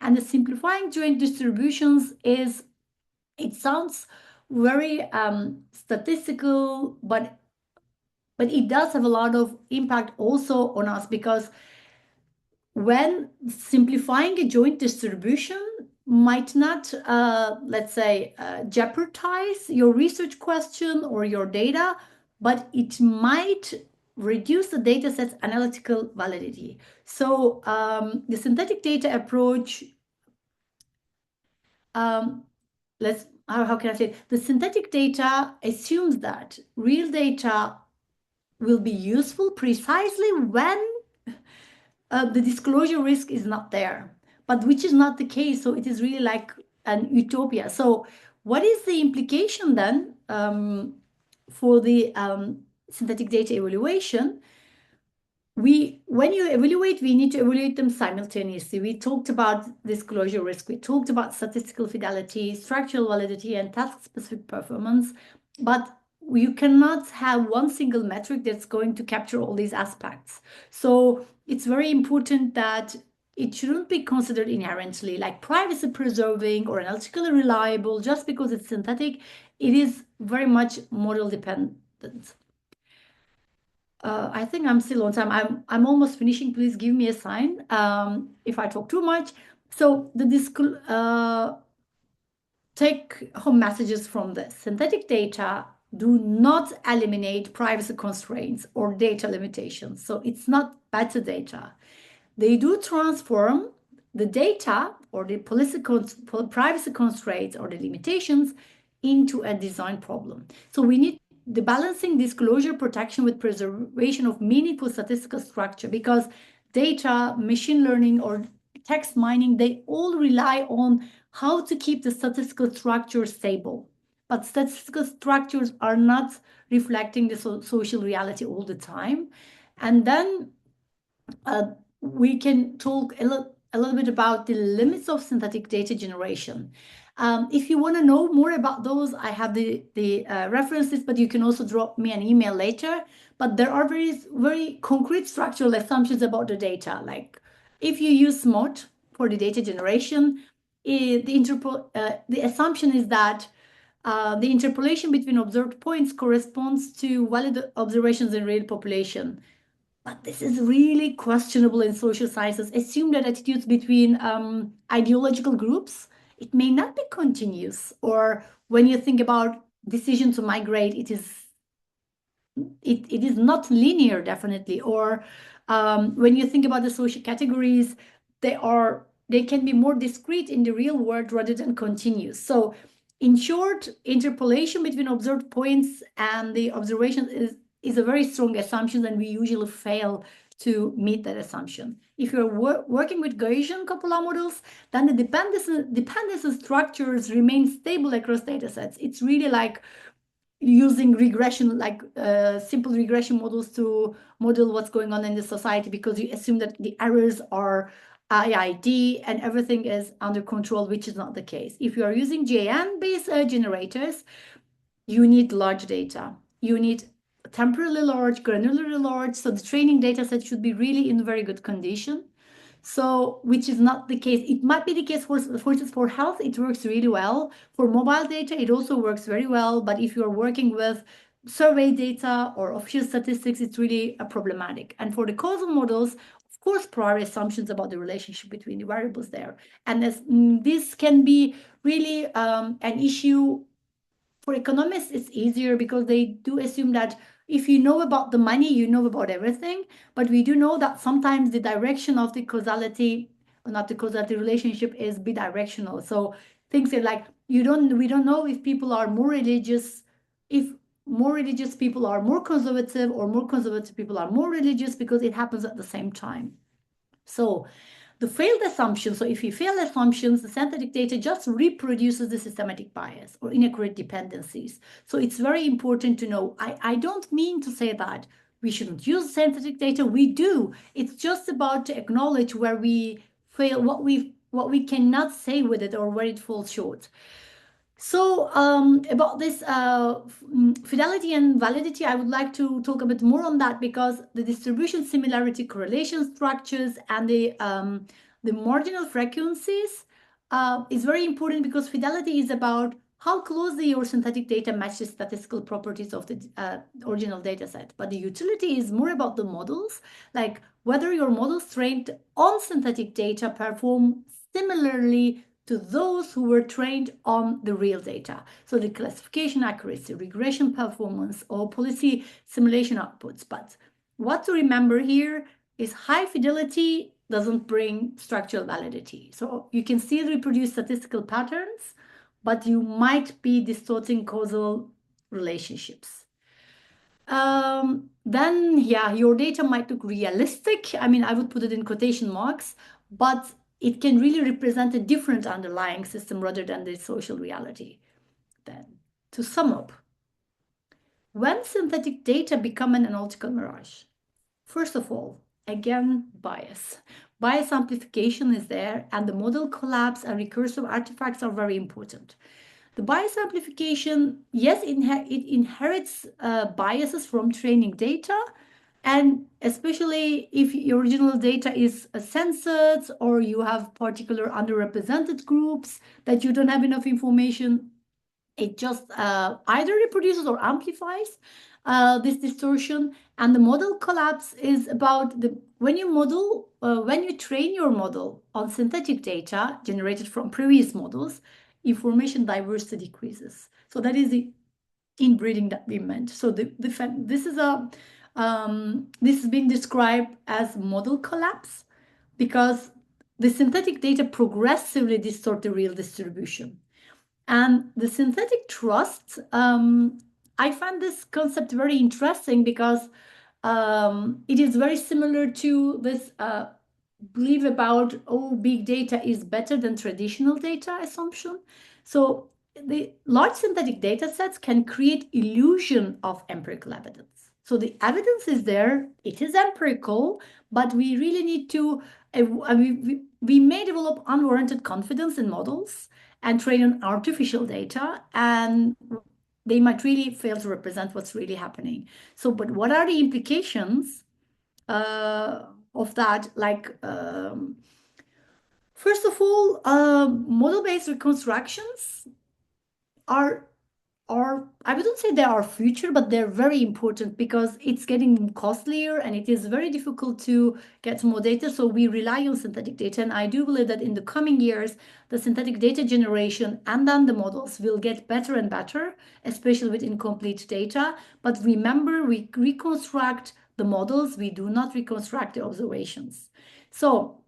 And the simplifying joint distributions is, it sounds very statistical, but it does have a lot of impact also on us, because when simplifying a joint distribution might not, let's say, jeopardize your research question or your data, but it might reduce the data set's analytical validity. So the synthetic data approach, how can I say it? The synthetic data assumes that real data will be useful precisely when the disclosure risk is not there, but which is not the case. So it is really like an utopia. So what is the implication then for the synthetic data evaluation? When you evaluate, we need to evaluate them simultaneously. We talked about disclosure risk. We talked about statistical fidelity, structural validity, and task-specific performance. But you cannot have one single metric that's going to capture all these aspects. So it's very important that it shouldn't be considered inherently like privacy preserving or analytically reliable just because it's synthetic. It is very much model dependent. I think I'm still on time. I'm almost finishing. Please give me a sign if I talk too much. So take home messages from this. Synthetic data do not eliminate privacy constraints or data limitations. So it's not better data. They do transform the data or the privacy constraints or the limitations into a design problem. So we need the balancing disclosure protection with preservation of meaningful statistical structure, because data, machine learning, or text mining, they all rely on how to keep the statistical structure stable. But statistical structures are not reflecting the social reality all the time. And then we can talk a little bit about the limits of synthetic data generation. If you want to know more about those, I have the references, but you can also drop me an email later. But there are very concrete structural assumptions about the data. Like if you use SMOT for the data generation, the assumption is that the interpolation between observed points corresponds to valid observations in real population. But this is really questionable in social sciences. Assume that attitudes between ideological groups, it may not be continuous. Or when you think about decision to migrate, it is not linear, definitely. Or when you think about the social categories, they can be more discrete in the real world rather than continuous. So in short, interpolation between observed points and the observation is a very strong assumption, and we usually fail to meet that assumption. If you're working with Gaussian copula models, then the dependency structures remain stable across data sets. It's really like using regression, like simple regression models to model what's going on in the society, because you assume that the errors are IID and everything is under control, which is not the case. If you are using GAN-based generators, you need large data. You need temporally large, granularly large. So the training data set should be really in very good condition. So, which is not the case. It might be the case for health, it works really well. For mobile data, it also works very well. But if you're working with survey data or official statistics, it's really problematic. And for the causal models, of course, prior assumptions about the relationship between the variables there. And this can be really an issue. For economists, it's easier because they do assume that if you know about the money, you know about everything. But we do know that sometimes the direction of the causality, or not the causality relationship, is bidirectional. So things are like, we don't know if people are more religious, if more religious people are more conservative, or more conservative people are more religious, because it happens at the same time. So The failed assumptions, so if you fail assumptions, the synthetic data just reproduces the systematic bias or inaccurate dependencies. So it's very important to know. I don't mean to say that we shouldn't use synthetic data. We do. It's just about to acknowledge where we fail, what we cannot say with it or where it falls short. So about this fidelity and validity, I would like to talk a bit more on that, because the distribution similarity correlation structures and the marginal frequencies is very important, because fidelity is about how closely your synthetic data matches statistical properties of the original data set. But the utility is more about the models, like whether your models trained on synthetic data perform similarly to those who were trained on the real data. So the classification accuracy, regression performance, or policy simulation outputs. But what to remember here is high fidelity doesn't bring structural validity. So you can still reproduce statistical patterns, but you might be distorting causal relationships. Then, yeah, your data might look realistic. I mean, I would put it in quotation marks, but it can really represent a different underlying system rather than the social reality. Then, to sum up, when synthetic data become an analytical mirage, first of all, again, bias. Bias amplification is there, and the model collapse and recursive artifacts are very important. The bias amplification, yes, it inherits biases from training data, and especially if your original data is censored or you have particular underrepresented groups that you don't have enough information, it just either reproduces or amplifies this distortion. And the model collapse is about when you train your model on synthetic data generated from previous models, information diversity decreases. So that is the inbreeding that we meant. So this has been described as model collapse, because the synthetic data progressively distort the real distribution. And the synthetic trust, I find this concept very interesting, because it is very similar to this belief about, oh, big data is better than traditional data assumption. So the large synthetic data sets can create illusion of empirical evidence. So the evidence is there, it is empirical, but we really need to, we may develop unwarranted confidence in models and train on artificial data, and they might really fail to represent what's really happening. So, but what are the implications of that? Like, first of all, model-based reconstructions are I wouldn't say they are future, but they're very important, because it's getting costlier and it is very difficult to get more data. So we rely on synthetic data. And I do believe that in the coming years, the synthetic data generation and then the models will get better and better, especially with incomplete data. But remember, we reconstruct the models, we do not reconstruct the observations. So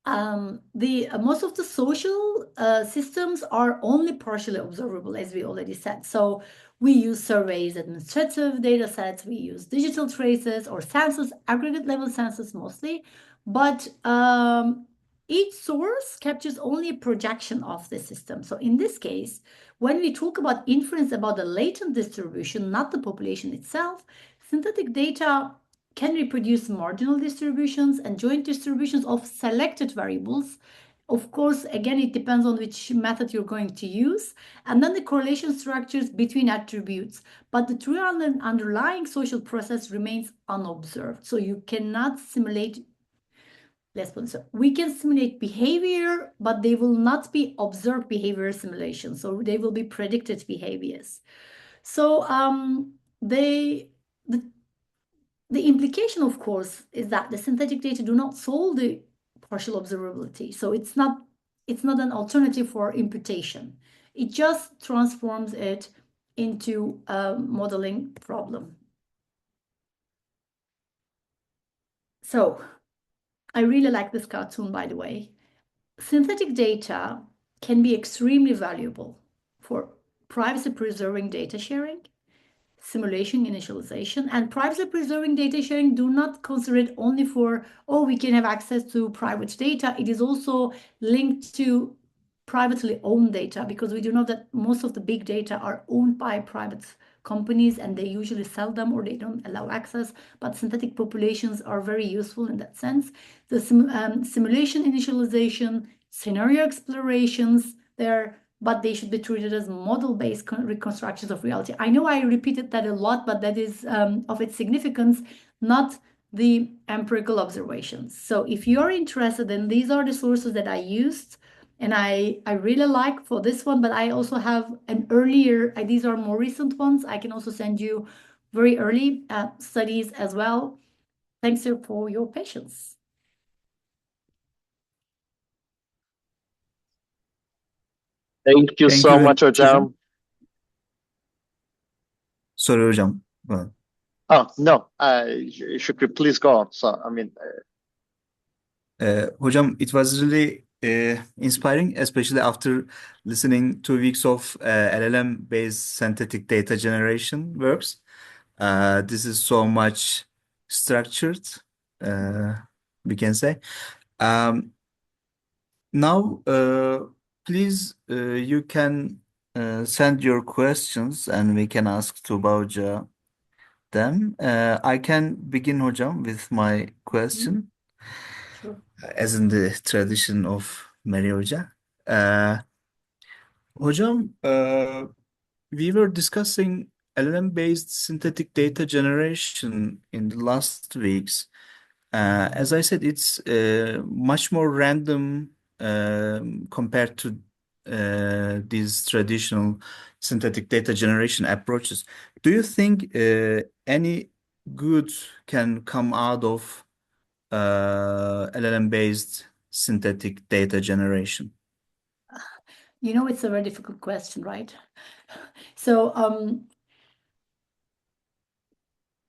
most of the social systems are only partially observable, as we already said. So we use surveys, administrative data sets, we use digital traces or census, aggregate level census mostly, but each source captures only a projection of the system. So in this case, when we talk about inference about the latent distribution, not the population itself, synthetic data can reproduce marginal distributions and joint distributions of selected variables. Of course, again, it depends on which method you're going to use. And then the correlation structures between attributes. But the true underlying social process remains unobserved. So you cannot simulate, let's put it so, we can simulate behavior, but they will not be observed behavior simulations. So they will be predicted behaviors. So the implication, of course, is that the synthetic data do not solve the partial observability. So it's not an alternative for imputation. It just transforms it into a modeling problem. So I really like this cartoon, by the way. Synthetic data can be extremely valuable for privacy-preserving data sharing, simulation initialization, and privacy preserving data sharing. Do not consider it only for, oh, we can have access to private data. It is also linked to privately owned data, because we do know that most of the big data are owned by private companies and they usually sell them or they don't allow access. But synthetic populations are very useful in that sense. The simulation initialization, scenario explorations, but they should be treated as model-based reconstructions of reality. I know I repeated that a lot, but that is of its significance, not the empirical observations. So if you're interested, then these are the sources that I used and I really like for this one, but I also have an earlier, these are more recent ones. I can also send you very early studies as well. Thanks for your patience. Thank you Thank so you very much, much hocam. hocam. Sorry hocam. Well, Oh, no, Shukri, please go on. So, hocam, it was really inspiring, especially after listening 2 weeks of LLM-based synthetic data generation works. This is so much structured, we can say. Now, please, you can send your questions and we can ask Tuba Hoca them. I can begin, hocam, with my question, Sure. as in the tradition of Mary Hoca. Hocam, we were discussing LLM-based synthetic data generation in the last weeks. As I said, it's much more random compared to these traditional synthetic data generation approaches. Do you think any good can come out of LLM-based synthetic data generation? You know, it's a very difficult question, right? So,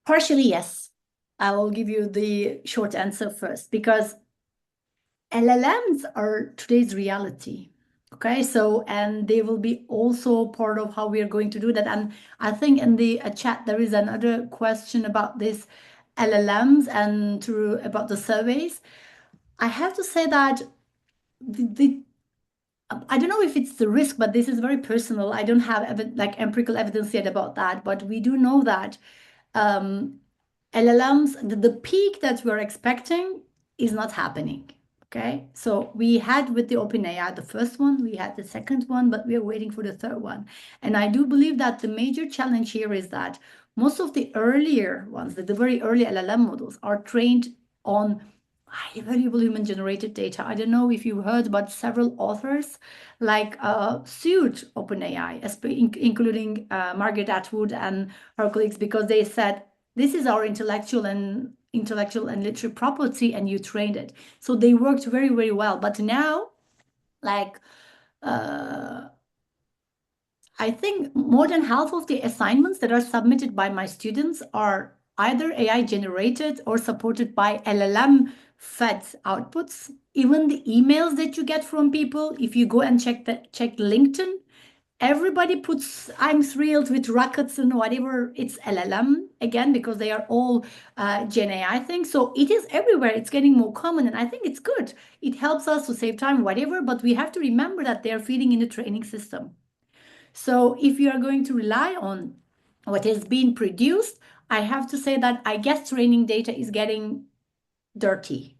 partially, yes. I will give you the short answer first, because LLMs are today's reality. Okay, so, and they will be also part of how we are going to do that. And I think in the chat, there is another question about this LLMs and about the surveys. I have to say that I don't know if it's the risk, but this is very personal. I don't have empirical evidence yet about that, but we do know that LLMs, the peak that we're expecting is not happening. Okay, so we had with the OpenAI the first one, we had the second one, but we're waiting for the third one. And I do believe that the major challenge here is that most of the earlier ones, the very early LLM models, are trained on highly valuable human-generated data. I don't know if you heard about several authors sued OpenAI, including Margaret Atwood and her colleagues, because they said, this is our intellectual and literary property, and you trained it. So they worked very, very well. But now, I think more than half of the assignments that are submitted by my students are either AI generated or supported by LLM fed outputs. Even the emails that you get from people, if you go and check LinkedIn, everybody puts I'm thrilled with rockets and whatever. It's LLM again, because they are all Gen AI things. So it is everywhere. It's getting more common, and I think it's good. It helps us to save time, whatever, but we have to remember that they're feeding in the training system. So if you are going to rely on what has been produced, I have to say that I guess training data is getting dirty.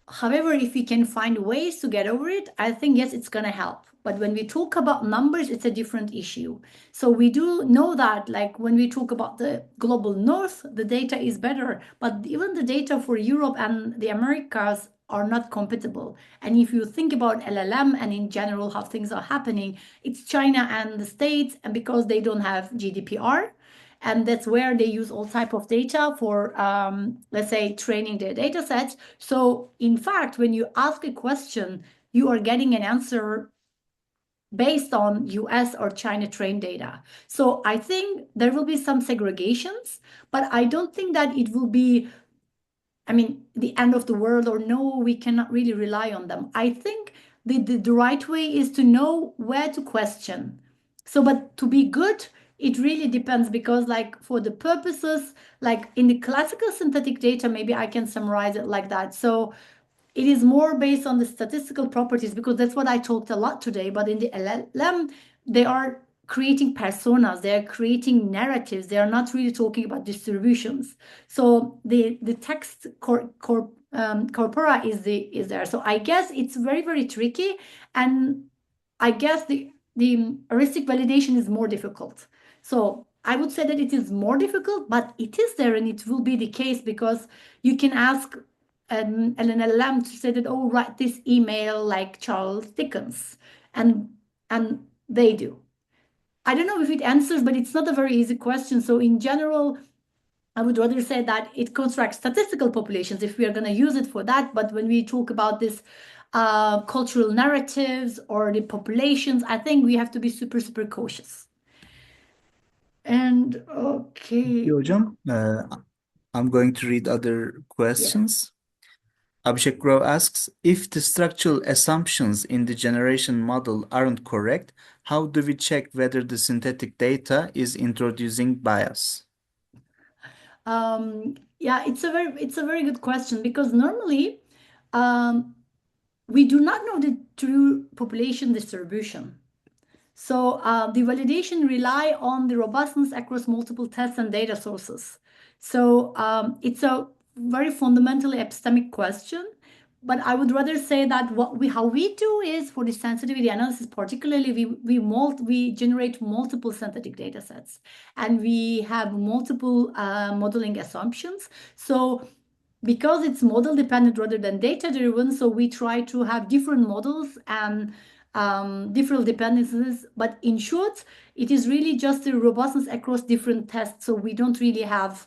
However, if we can find ways to get over it, I think, yes, it's going to help. But when we talk about numbers, it's a different issue. So we do know that, when we talk about the global north, the data is better. But even the data for Europe and the Americas are not compatible. And if you think about LLM and in general how things are happening, it's China and the States, and because they don't have GDPR, and that's where they use all type of data for, let's say, training their data sets. So in fact, when you ask a question, you are getting an answer based on US or China trained data. So I think there will be some segregations, but I don't think that it will be, the end of the world, or no, we cannot really rely on them. I think the right way is to know where to question. So, but to be good, it really depends, because like for the purposes, like in the classical synthetic data, maybe I can summarize it like that. So it is more based on the statistical properties, because that's what I talked a lot today. But in the LLM, they are creating personas, they are creating narratives, they are not really talking about distributions. So the text corpora is there. So I guess it's very tricky, and I guess the heuristic validation is more difficult. So I would say that it is more difficult, but it is there, and it will be the case, because you can ask an LLM to say that, oh, write this email like Charles Dickens, and they do. I don't know if it answers, but it's not a very easy question. So in general, I would rather say that it constructs statistical populations if we are going to use it for that. But when we talk about this cultural narratives or the populations, I think we have to be super cautious. And okay. Hocam, I'm going to read other questions. Abhishek Rao asks, if the structural assumptions in the generation model aren't correct, how do we check whether the synthetic data is introducing bias? Yeah, it's a very good question, because normally we do not know the true population distribution. So the validation rely on the robustness across multiple tests and data sources. So it's a very fundamentally epistemic question, but I would rather say that how we do is, for the sensitivity analysis particularly, we generate multiple synthetic data sets, and we have multiple modeling assumptions. So because it's model dependent rather than data driven, so we try to have different models and different dependencies, but in short, it is really just the robustness across different tests. So we don't really have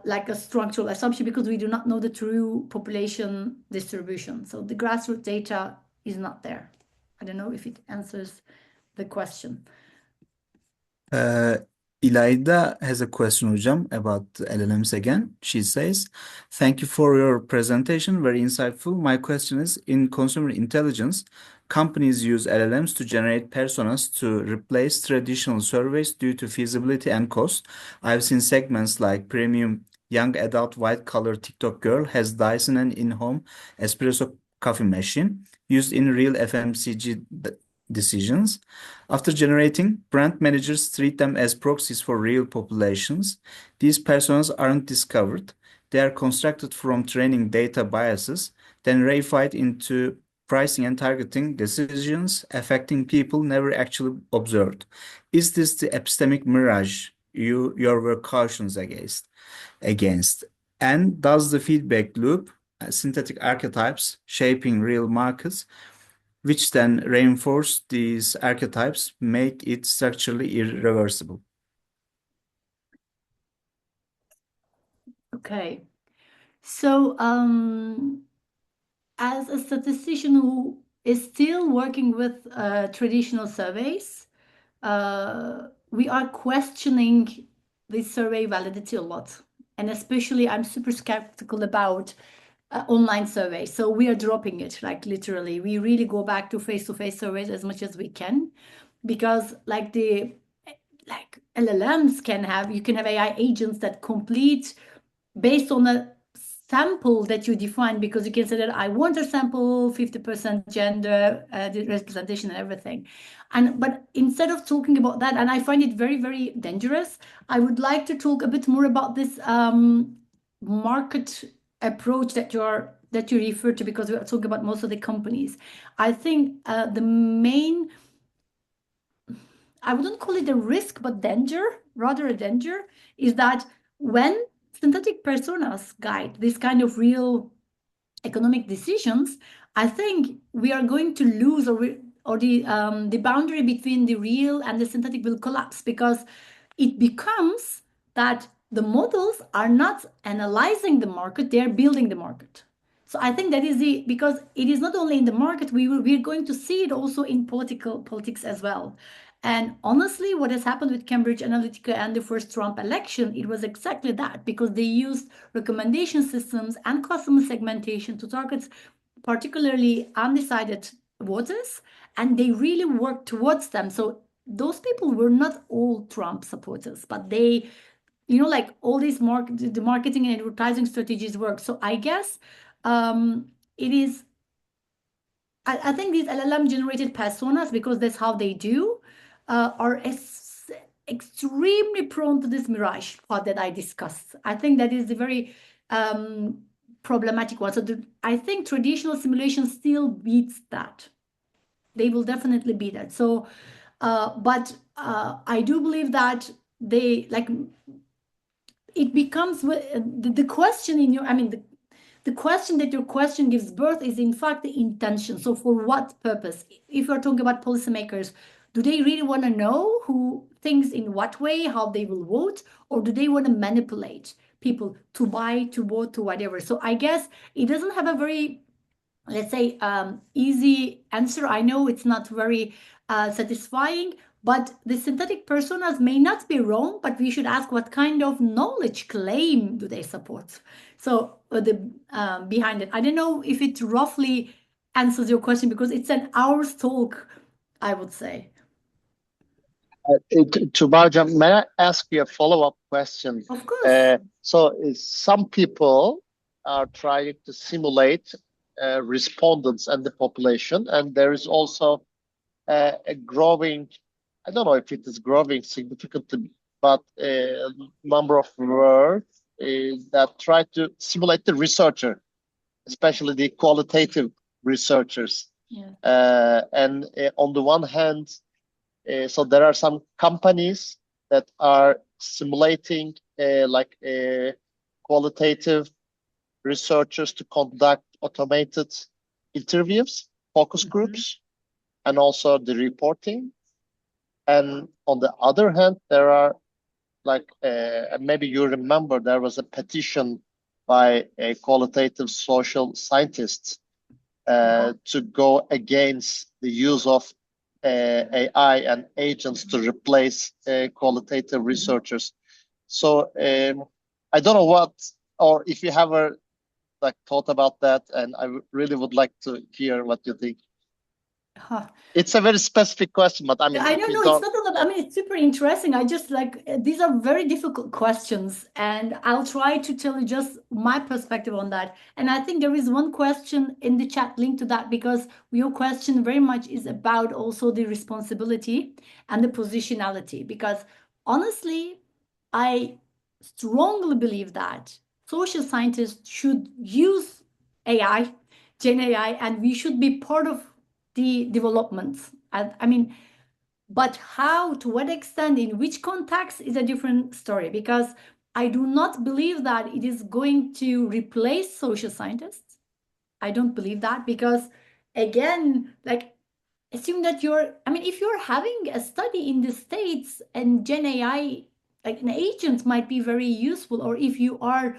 like a structural assumption, because we do not know the true population distribution. So the grassroots data is not there. I don't know if it answers the question. Ilayda has a question, hocam, about LLMs again. She says, thank you for your presentation, very insightful. My question is, in consumer intelligence, companies use LLMs to generate personas to replace traditional surveys due to feasibility and cost. I've seen segments like premium young adult white-collar TikTok girl has Dyson and in-home espresso coffee machine used in real FMCG decisions. After generating, brand managers treat them as proxies for real populations. These personas aren't discovered. They are constructed from training data biases, then reified into pricing and targeting decisions affecting people never actually observed. Is this the epistemic mirage your work cautions against? And does the feedback loop, synthetic archetypes shaping real markets, which then reinforce these archetypes, make it structurally irreversible? Okay. So as a statistician who is still working with traditional surveys, we are questioning the survey validity a lot. And especially, I'm super skeptical about online surveys. So we are dropping it, like literally. We really go back to face-to-face surveys as much as we can, because like LLMs you can have AI agents that complete based on a sample that you define, because you can say that I want a sample 50% gender representation and everything. But instead of talking about that, and I find it very dangerous, I would like to talk a bit more about this market approach that you refer to, because we are talking about most of the companies. I think the main, I wouldn't call it a risk, but danger, rather a danger, is that when synthetic personas guide this kind of real economic decisions, I think we are going to lose, or the boundary between the real and the synthetic will collapse, because it becomes that the models are not analyzing the market, they are building the market. So I think that is because it is not only in the market, we're going to see it also in politics as well. And honestly, what has happened with Cambridge Analytica and the first Trump election, it was exactly that, because they used recommendation systems and customer segmentation to target particularly undecided voters, and they really worked towards them. So those people were not all Trump supporters, but they, you know, like all these the marketing and advertising strategies work. So I guess it is, I think these LLM generated personas, because that's how they do, are extremely prone to this mirage part that I discussed. I think that is the very problematic one. So I think traditional simulation still beats that. They will definitely beat that. So, but I do believe that they, like, it becomes the question in your, I mean, the question that your question gives birth is in fact the intention. So for what purpose? If you're talking about policymakers, do they really want to know who thinks in what way, how they will vote, or do they want to manipulate people to buy, to vote, to whatever? So I guess it doesn't have a very, let's say, easy answer. I know it's not very satisfying, but the synthetic personas may not be wrong, but we should ask what kind of knowledge claim do they support? So the behind it. I don't know if it roughly answers your question, because it's an hour's talk, I would say. Tuba, may I ask you a follow-up question? Of course. Some people are trying to simulate respondents and the population, and there is also a growing, I don't know if it is growing significantly, but a number of words that try to simulate the researcher, especially the qualitative researchers. Yeah. And on the one hand, so there are some companies that are simulating qualitative researchers to conduct automated interviews, focus groups, and also the reporting. And on the other hand, there are maybe you remember there was a petition by a qualitative social scientists to go against the use of AI and agents to replace qualitative researchers. So I don't know what, or if you have a thought about that, and I really would like to hear what you think. It's a very specific question, but I mean, I don't know. It's not a lot. I mean, it's super interesting. I just these are very difficult questions, and I'll try to tell you just my perspective on that. And I think there is one question in the chat linked to that, because your question very much is about also the responsibility and the positionality. Because honestly, I strongly believe that social scientists should use AI, Gen AI, and we should be part of the developments. I mean, but how, to what extent, in which context is a different story, because I do not believe that it is going to replace social scientists. I don't believe that, because again, like, assume that I mean, if you're having a study in the States and Gen AI, like an agent might be very useful, or if you are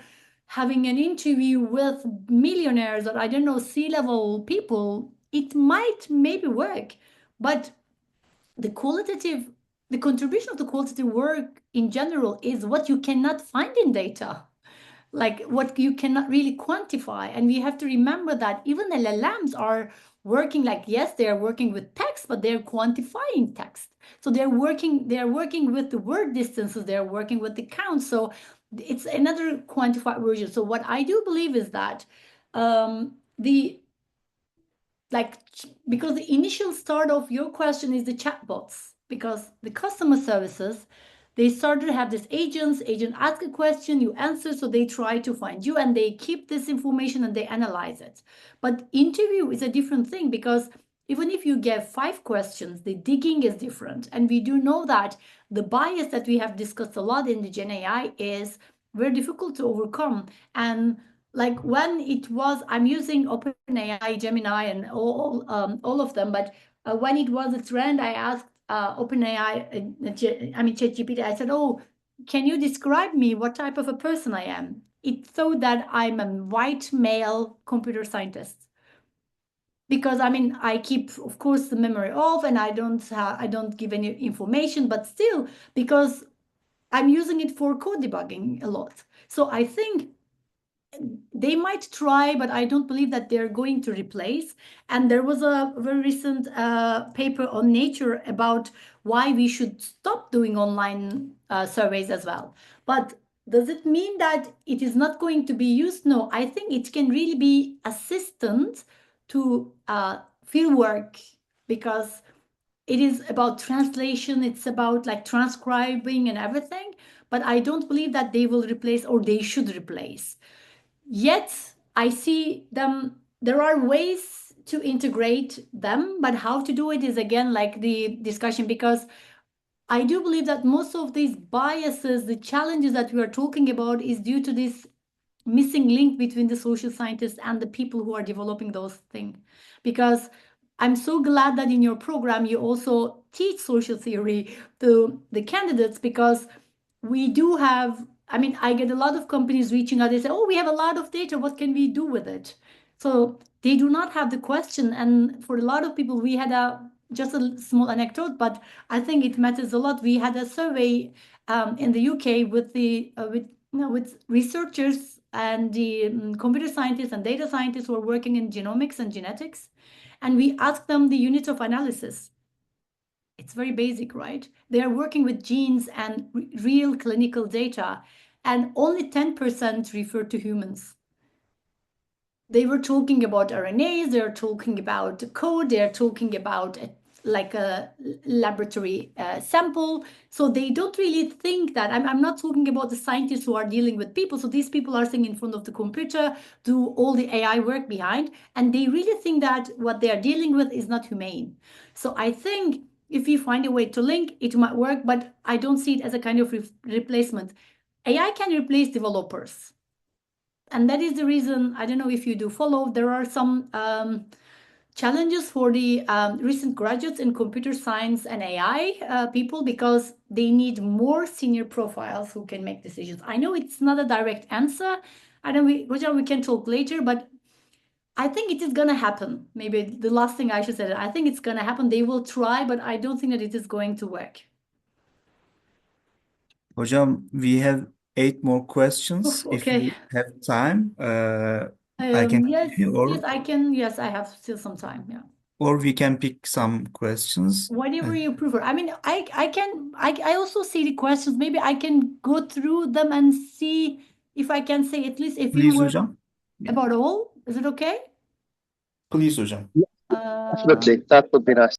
having an interview with millionaires, or I don't know, C-level people, it might maybe work. But the contribution of the qualitative work in general is what you cannot find in data, like what you cannot really quantify. And we have to remember that even LLMs are working, like, yes, they are working with text, but they're quantifying text. So they're working with the word distances, they're working with the count. So it's another quantified version. So what I do believe is that because the initial start of your question is the chatbots, because the customer services, they started to have this agent ask a question, you answer, so they try to find you and they keep this information and they analyze it. But interview is a different thing, because even if you get 5 questions, the digging is different. And we do know that the bias that we have discussed a lot in the Gen AI is very difficult to overcome. And like when it was, I'm using OpenAI, Gemini, and all of them, but when it was a trend, I asked OpenAI, ChatGPT, I said, oh, can you describe me what type of a person I am? It thought that I'm a white male computer scientist. Because I mean, I keep, of course, the memory off, and I don't give any information, but still, because I'm using it for code debugging a lot. So I think they might try, but I don't believe that they're going to replace. And there was a very recent paper on Nature about why we should stop doing online surveys as well. But does it mean that it is not going to be used? No, I think it can really be assistant to field work, because it is about translation, it's about like transcribing and everything. But I don't believe that they will replace, or they should replace. Yet I see them, there are ways to integrate them, but how to do it is again like the discussion, because I do believe that most of these biases, the challenges that we are talking about, is due to this missing link between the social scientists and the people who are developing those things. Because I'm so glad that in your program you also teach social theory to the candidates, because we do have, I mean, I get a lot of companies reaching out. They say, oh, we have a lot of data. What can we do with it? So they do not have the question. And for a lot of people, we had just a small anecdote, but I think it matters a lot. We had a survey in the UK with with researchers and the computer scientists and data scientists who are working in genomics and genetics. And we asked them the unit of analysis. It's very basic, right? They are working with genes and real clinical data, and only 10% refer to humans. They were talking about RNAs, they're talking about code, they're talking about like a laboratory sample. So they don't really think that, I'm not talking about the scientists who are dealing with people. So these people are sitting in front of the computer, do all the AI work behind, and they really think that what they are dealing with is not humane. So I think if we find a way to link, it might work, but I don't see it as a kind of replacement. AI can replace developers. And that is the reason, I don't know if you do follow, there are some challenges for the recent graduates in computer science and AI people, because they need more senior profiles who can make decisions. I know it's not a direct answer. I know we can talk later, but I think it is going to happen. Maybe the last thing I should say, I think it's going to happen. They will try, but I don't think that it is going to work. Hocam, we have 8 more questions. If Okay. you have time, I can Yes, continue, yes, I can. Yes, I have still some time. Yeah. or we can pick some questions. Whatever you prefer. I mean, I also see the questions. Maybe I can go through them and see if I can say at least a few Please words hocam. Yeah. about all. Is it okay? Please hocam. Absolutely, that would be nice.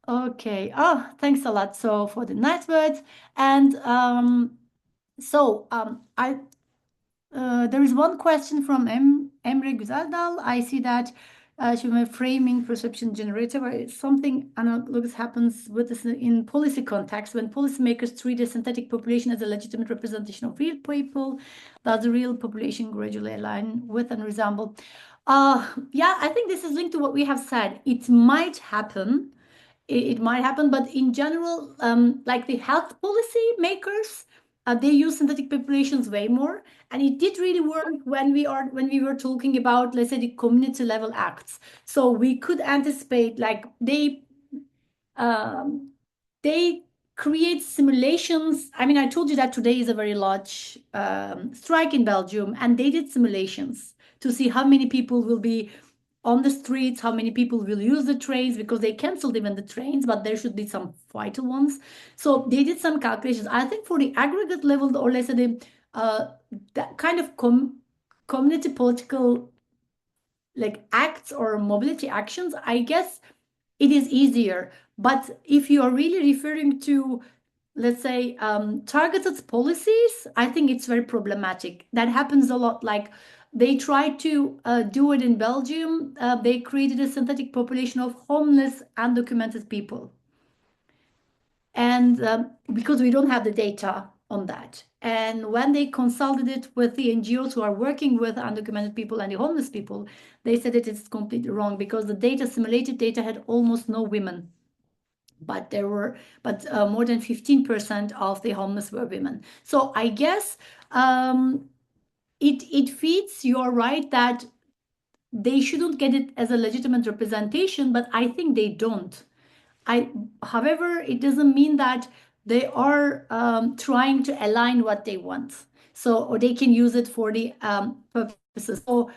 Okay. Oh, thanks a lot. So for the nice words. And I there is one question from Emre Güzeldal. I see that she was framing perception generator, where it's something analogous happens with this in policy context when policymakers treat a synthetic population as a legitimate representation of real people. Does the real population gradually align with and resemble? Yeah, I think this is linked to what we have said. It might happen. It might happen, but in general, like the health policy makers, they use synthetic populations way more, and it did really work when we were talking about, let's say, the community level acts. So we could anticipate, like they create simulations. I mean, I told you that today is a very large strike in Belgium, and they did simulations to see how many people will be on the streets, how many people will use the trains, because they canceled even the trains, but there should be some vital ones. So they did some calculations. I think for the aggregate level, or let's say that kind of community political like acts or mobility actions, I guess it is easier. But if you are really referring to, let's say, targeted policies, I think it's very problematic. That happens a lot. Like they tried to do it in Belgium. They created a synthetic population of homeless, undocumented people. And because we don't have the data on that. And when they consulted it with the NGOs who are working with undocumented people and the homeless people, they said that it's completely wrong, because the data, simulated data, had almost no women. But more than 15% of the homeless were women. So I guess it feeds, you're right, that they shouldn't get it as a legitimate representation, but I think they don't. However, it doesn't mean that they are trying to align what they want. So, or they can use it for the purposes. So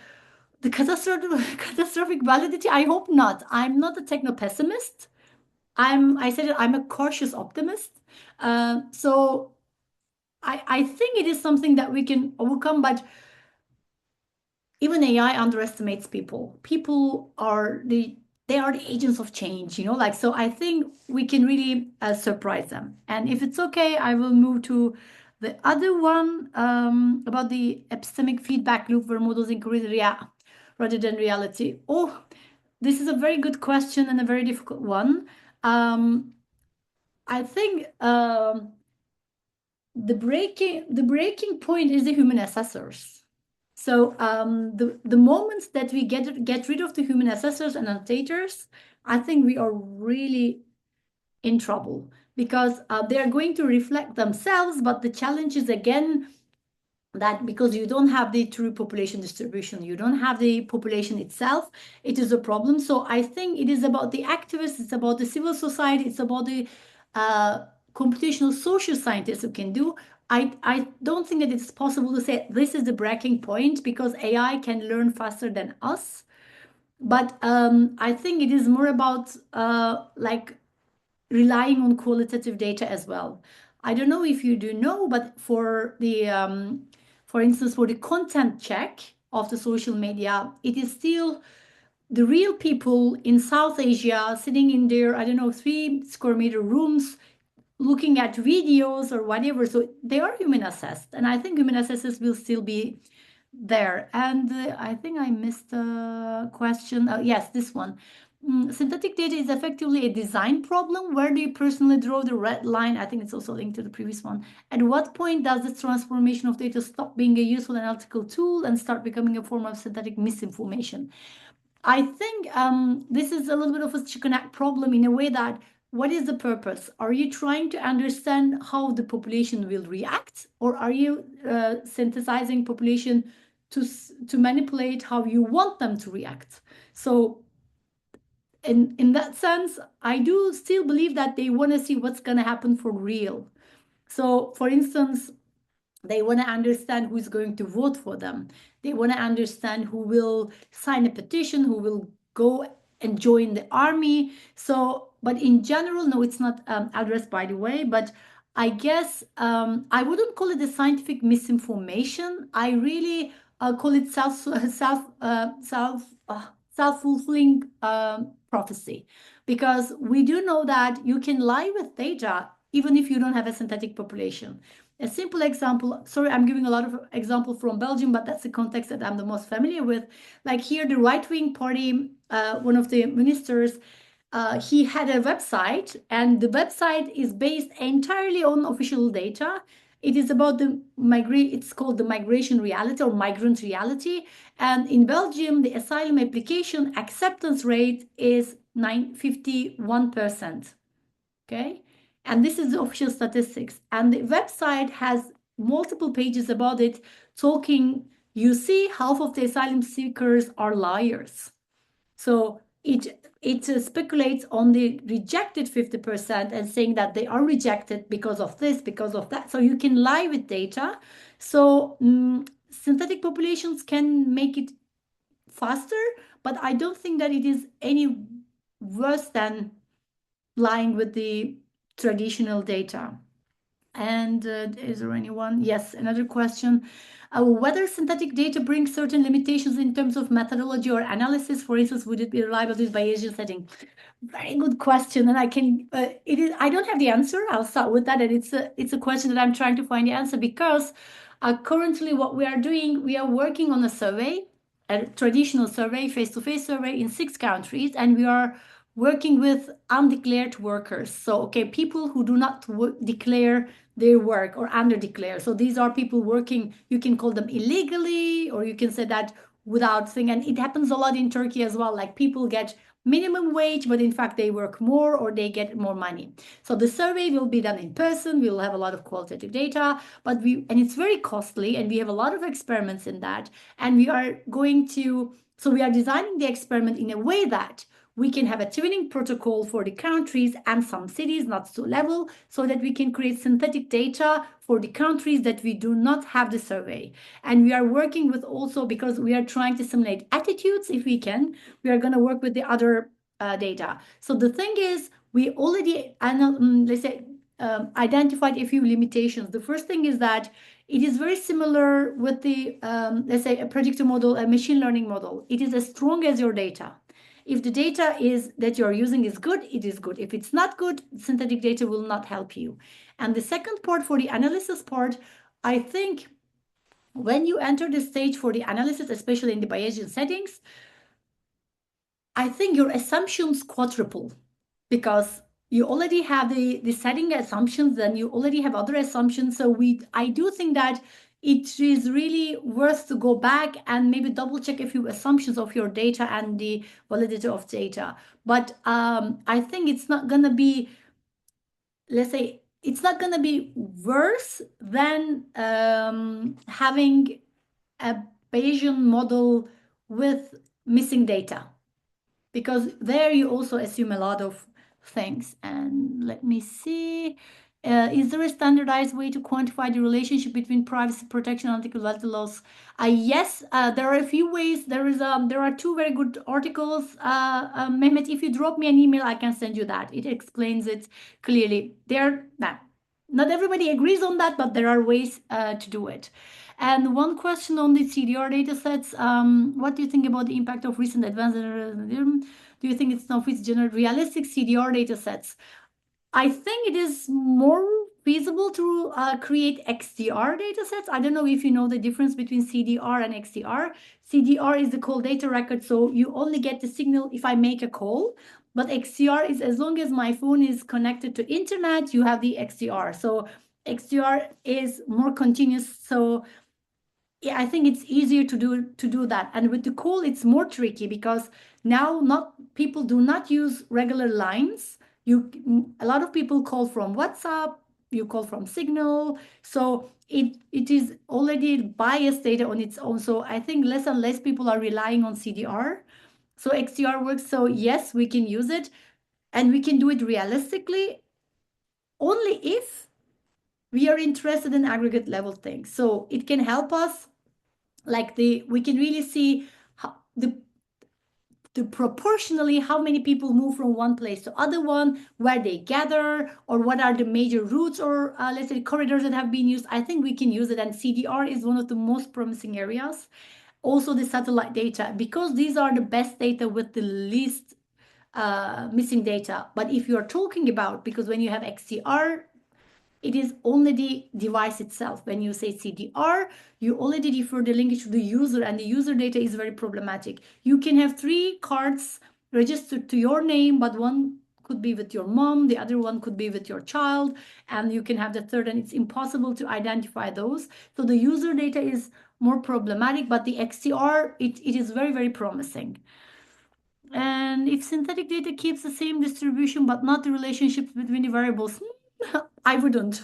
the catastrophic validity, I hope not. I'm not a techno pessimist. I said it, I'm a cautious optimist. So I think it is something that we can overcome, but even AI underestimates people. People are they are the agents of change, like, so I think we can really surprise them. And if it's okay, I will move to the other one about the epistemic feedback loop where models increase rather than reality. Oh, this is a very good question and a very difficult one. I think the breaking point is the human assessors. So the moments that we get rid of the human assessors and annotators, I think we are really in trouble, because they are going to reflect themselves. But the challenge is again that because you don't have the true population distribution, you don't have the population itself, it is a problem. So I think it is about the activists, it's about the civil society, it's about the computational social scientists who can do. I don't think that it's possible to say this is the breaking point, because AI can learn faster than us. But I think it is more about like relying on qualitative data as well. I don't know if you do know, but for instance, for the content check of the social media, it is still the real people in South Asia sitting in their, I don't know, 3 square meter rooms looking at videos or whatever. So they are human assessed, and I think human assessors will still be there. And I think I missed a question. Yes, this one. Synthetic data is effectively a design problem. Where do you personally draw the red line? I think it's also linked to the previous one. At what point does the transformation of data stop being a useful analytical tool and start becoming a form of synthetic misinformation? I think this is a little bit of a chicken egg problem in a way that what is the purpose? Are you trying to understand how the population will react, or are you synthesizing population to manipulate how you want them to react? So in that sense, I do still believe that they want to see what's going to happen for real. So for instance, they want to understand who's going to vote for them. They want to understand who will sign a petition, who will go and join the army. So, but in general, no, it's not addressed, by the way, but I guess I wouldn't call it a scientific misinformation. I really call it self-fulfilling prophecy, because we do know that you can lie with data even if you don't have a synthetic population. A simple example, sorry, I'm giving a lot of examples from Belgium, but that's the context that I'm the most familiar with. Like here, the right-wing party, one of the ministers, he had a website, and the website is based entirely on official data. It is about it's called the migration reality or migrant reality. And in Belgium, the asylum application acceptance rate is 51%. Okay. And this is the official statistics. And the website has multiple pages about it, talking, you see, half of the asylum seekers are liars. So it speculates on the rejected 50% and saying that they are rejected because of this, because of that. So you can lie with data. So synthetic populations can make it faster, but I don't think that it is any worse than lying with the traditional data. And is there anyone? Yes, another question. Whether synthetic data brings certain limitations in terms of methodology or analysis, for instance, would it be reliable in Bayesian setting? Very good question, and I don't have the answer. I'll start with that, and it's a question that I'm trying to find the answer, because currently what we are doing, we are working on a survey, a traditional survey, face-to-face survey in 6 countries, and we are working with undeclared workers. So, okay, people who do not declare their work or underdeclare. So these are people working, you can call them illegally, or you can say that without thing. And it happens a lot in Turkey as well. Like people get minimum wage, but in fact they work more or they get more money. So the survey will be done in person. We will have a lot of qualitative data, and it's very costly, and we have a lot of experiments in that. And we are going to, so we are designing the experiment in a way that we can have a twinning protocol for the countries and some cities, not so level, so that we can create synthetic data for the countries that we do not have the survey. And we are working with also, because we are trying to simulate attitudes, if we can, we are going to work with the other data. So the thing is, we already, let's say, identified a few limitations. The first thing is that it is very similar with the, let's say, a predictor model, a machine learning model. It is as strong as your data. If the data is that you're using is good, it is good. If it's not good, synthetic data will not help you. And the second part, for the analysis part, I think when you enter the stage for the analysis, especially in the Bayesian settings, I think your assumptions quadruple, because you already have the setting assumptions, then you already have other assumptions. So I do think that it is really worth to go back and maybe double check a few assumptions of your data and the validity of data. But I think it's not gonna be, let's say, it's not gonna be worse than having a Bayesian model with missing data, because there you also assume a lot of things. And let me see. Is there a standardized way to quantify the relationship between privacy protection and ethical value loss? Yes, there are a few ways. There are two very good articles. Mehmet, if you drop me an email, I can send you that. It explains it clearly. Not everybody agrees on that, but there are ways to do it. And one question on the CDR datasets, what do you think about the impact of recent advances? Do you think it's enough to generate realistic CDR datasets? I think it is more feasible to create XDR datasets. I don't know if you know the difference between CDR and XDR. CDR is the call data record, so you only get the signal if I make a call. But XDR is as long as my phone is connected to internet, you have the XDR. So XDR is more continuous. So yeah, I think it's easier to do that. And with the call, it's more tricky, because now not people do not use regular lines. A lot of people call from WhatsApp, you call from Signal. So it is already biased data on its own. So I think less and less people are relying on CDR. So XDR works. So yes, we can use it, and we can do it realistically only if we are interested in aggregate level things. So it can help us, like we can really see how the proportionally how many people move from one place to other one, where they gather, or what are the major routes, or let's say corridors that have been used. I think we can use it, and CDR is one of the most promising areas. Also the satellite data, because these are the best data with the least missing data. But if you're talking about, because when you have XDR, it is only the device itself. When you say CDR, you already refer the linkage to the user, and the user data is very problematic. You can have 3 cards registered to your name, but one could be with your mom, the other one could be with your child, and you can have the third, and it's impossible to identify those. So the user data is more problematic, but the XDR, it is very, very promising. And if synthetic data keeps the same distribution but not the relationships between the variables, I wouldn't.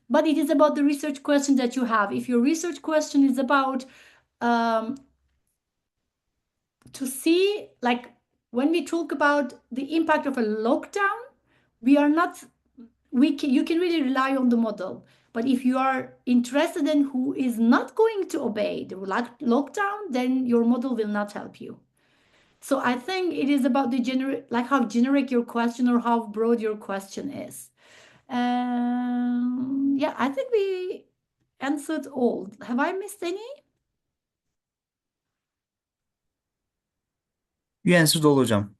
But it is about the research question that you have. If your research question is about to see, like when we talk about the impact of a lockdown, you can really rely on the model. But if you are interested in who is not going to obey the lockdown, then your model will not help you. So I think it is about how generic your question or how broad your question is. Yeah, I think we answered all. Have I missed any? You answered all hocam,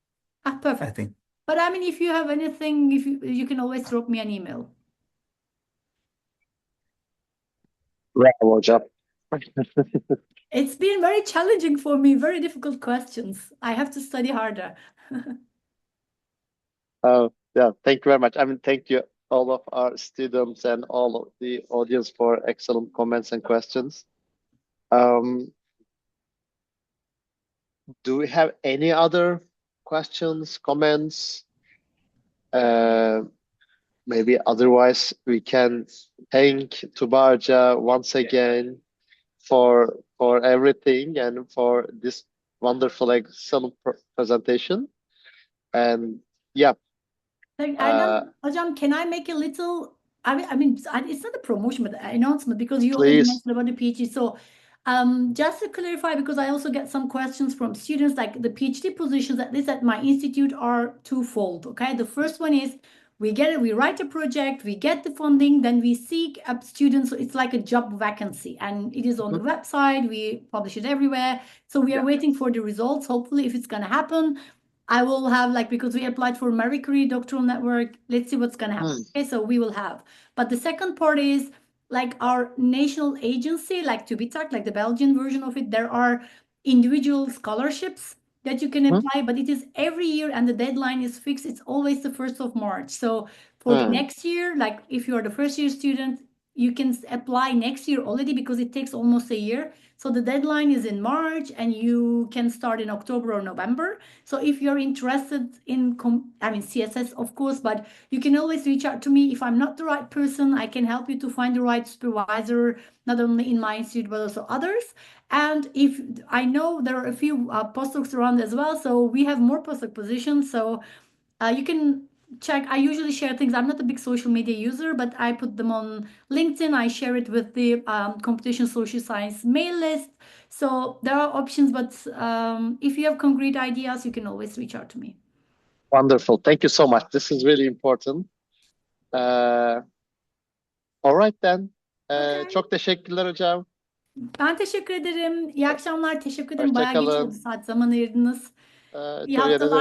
I Perfect. think. But I mean, if you have anything, if you can always drop me an email. Bravo hocam. It's been very challenging for me, very difficult questions. I have to study harder. Yeah, thank you very much. I mean, thank you all of our students and all of the audience for excellent comments and questions. Do we have any other questions, comments? Maybe otherwise we can thank Tuba once again for everything and for this wonderful excellent presentation. And yeah, Erdem, hocam, can I make a little, it's not a promotion, but an announcement because you already please. mentioned about the PhD. So, just to clarify, because I also get some questions from students, like the PhD positions, at least at my institute, are twofold. Okay, the first one is we write a project, we get the funding, then we seek up students. So it's like a job vacancy, and it is on the website. We publish it everywhere. So we are waiting for the results. Hopefully, if it's gonna happen, I will have, like, because we applied for Marie Curie doctoral network, let's see what's going to happen. Okay, so we will have. But the second part is like our national agency, like Tubitak, like the Belgian version of it, there are individual scholarships that you can apply, but it is every year and the deadline is fixed. It's always the 1st of March. So for the next year, like if you are the first year student, you can apply next year already because it takes almost a year. So the deadline is in March and you can start in October or November. So if you're interested in, CSS, of course, but you can always reach out to me. If I'm not the right person, I can help you to find the right supervisor, not only in my institute, but also others. And if I know there are a few postdocs around as well, so we have more postdoc positions. So you can check. I usually share things. I'm not a big social media user, but I put them on LinkedIn. I share it with the computational social science mail list. So there are options, but if you have concrete ideas, you can always reach out to me. Wonderful. Thank you so much. This is really important. All right then. Okay. Çok teşekkürler hocam. Ben teşekkür ederim. İyi akşamlar. Teşekkür ederim. Hoşça Bayağı geç oldu kalın. saat, zaman ayırdınız. İyi Ne haftalar. demek.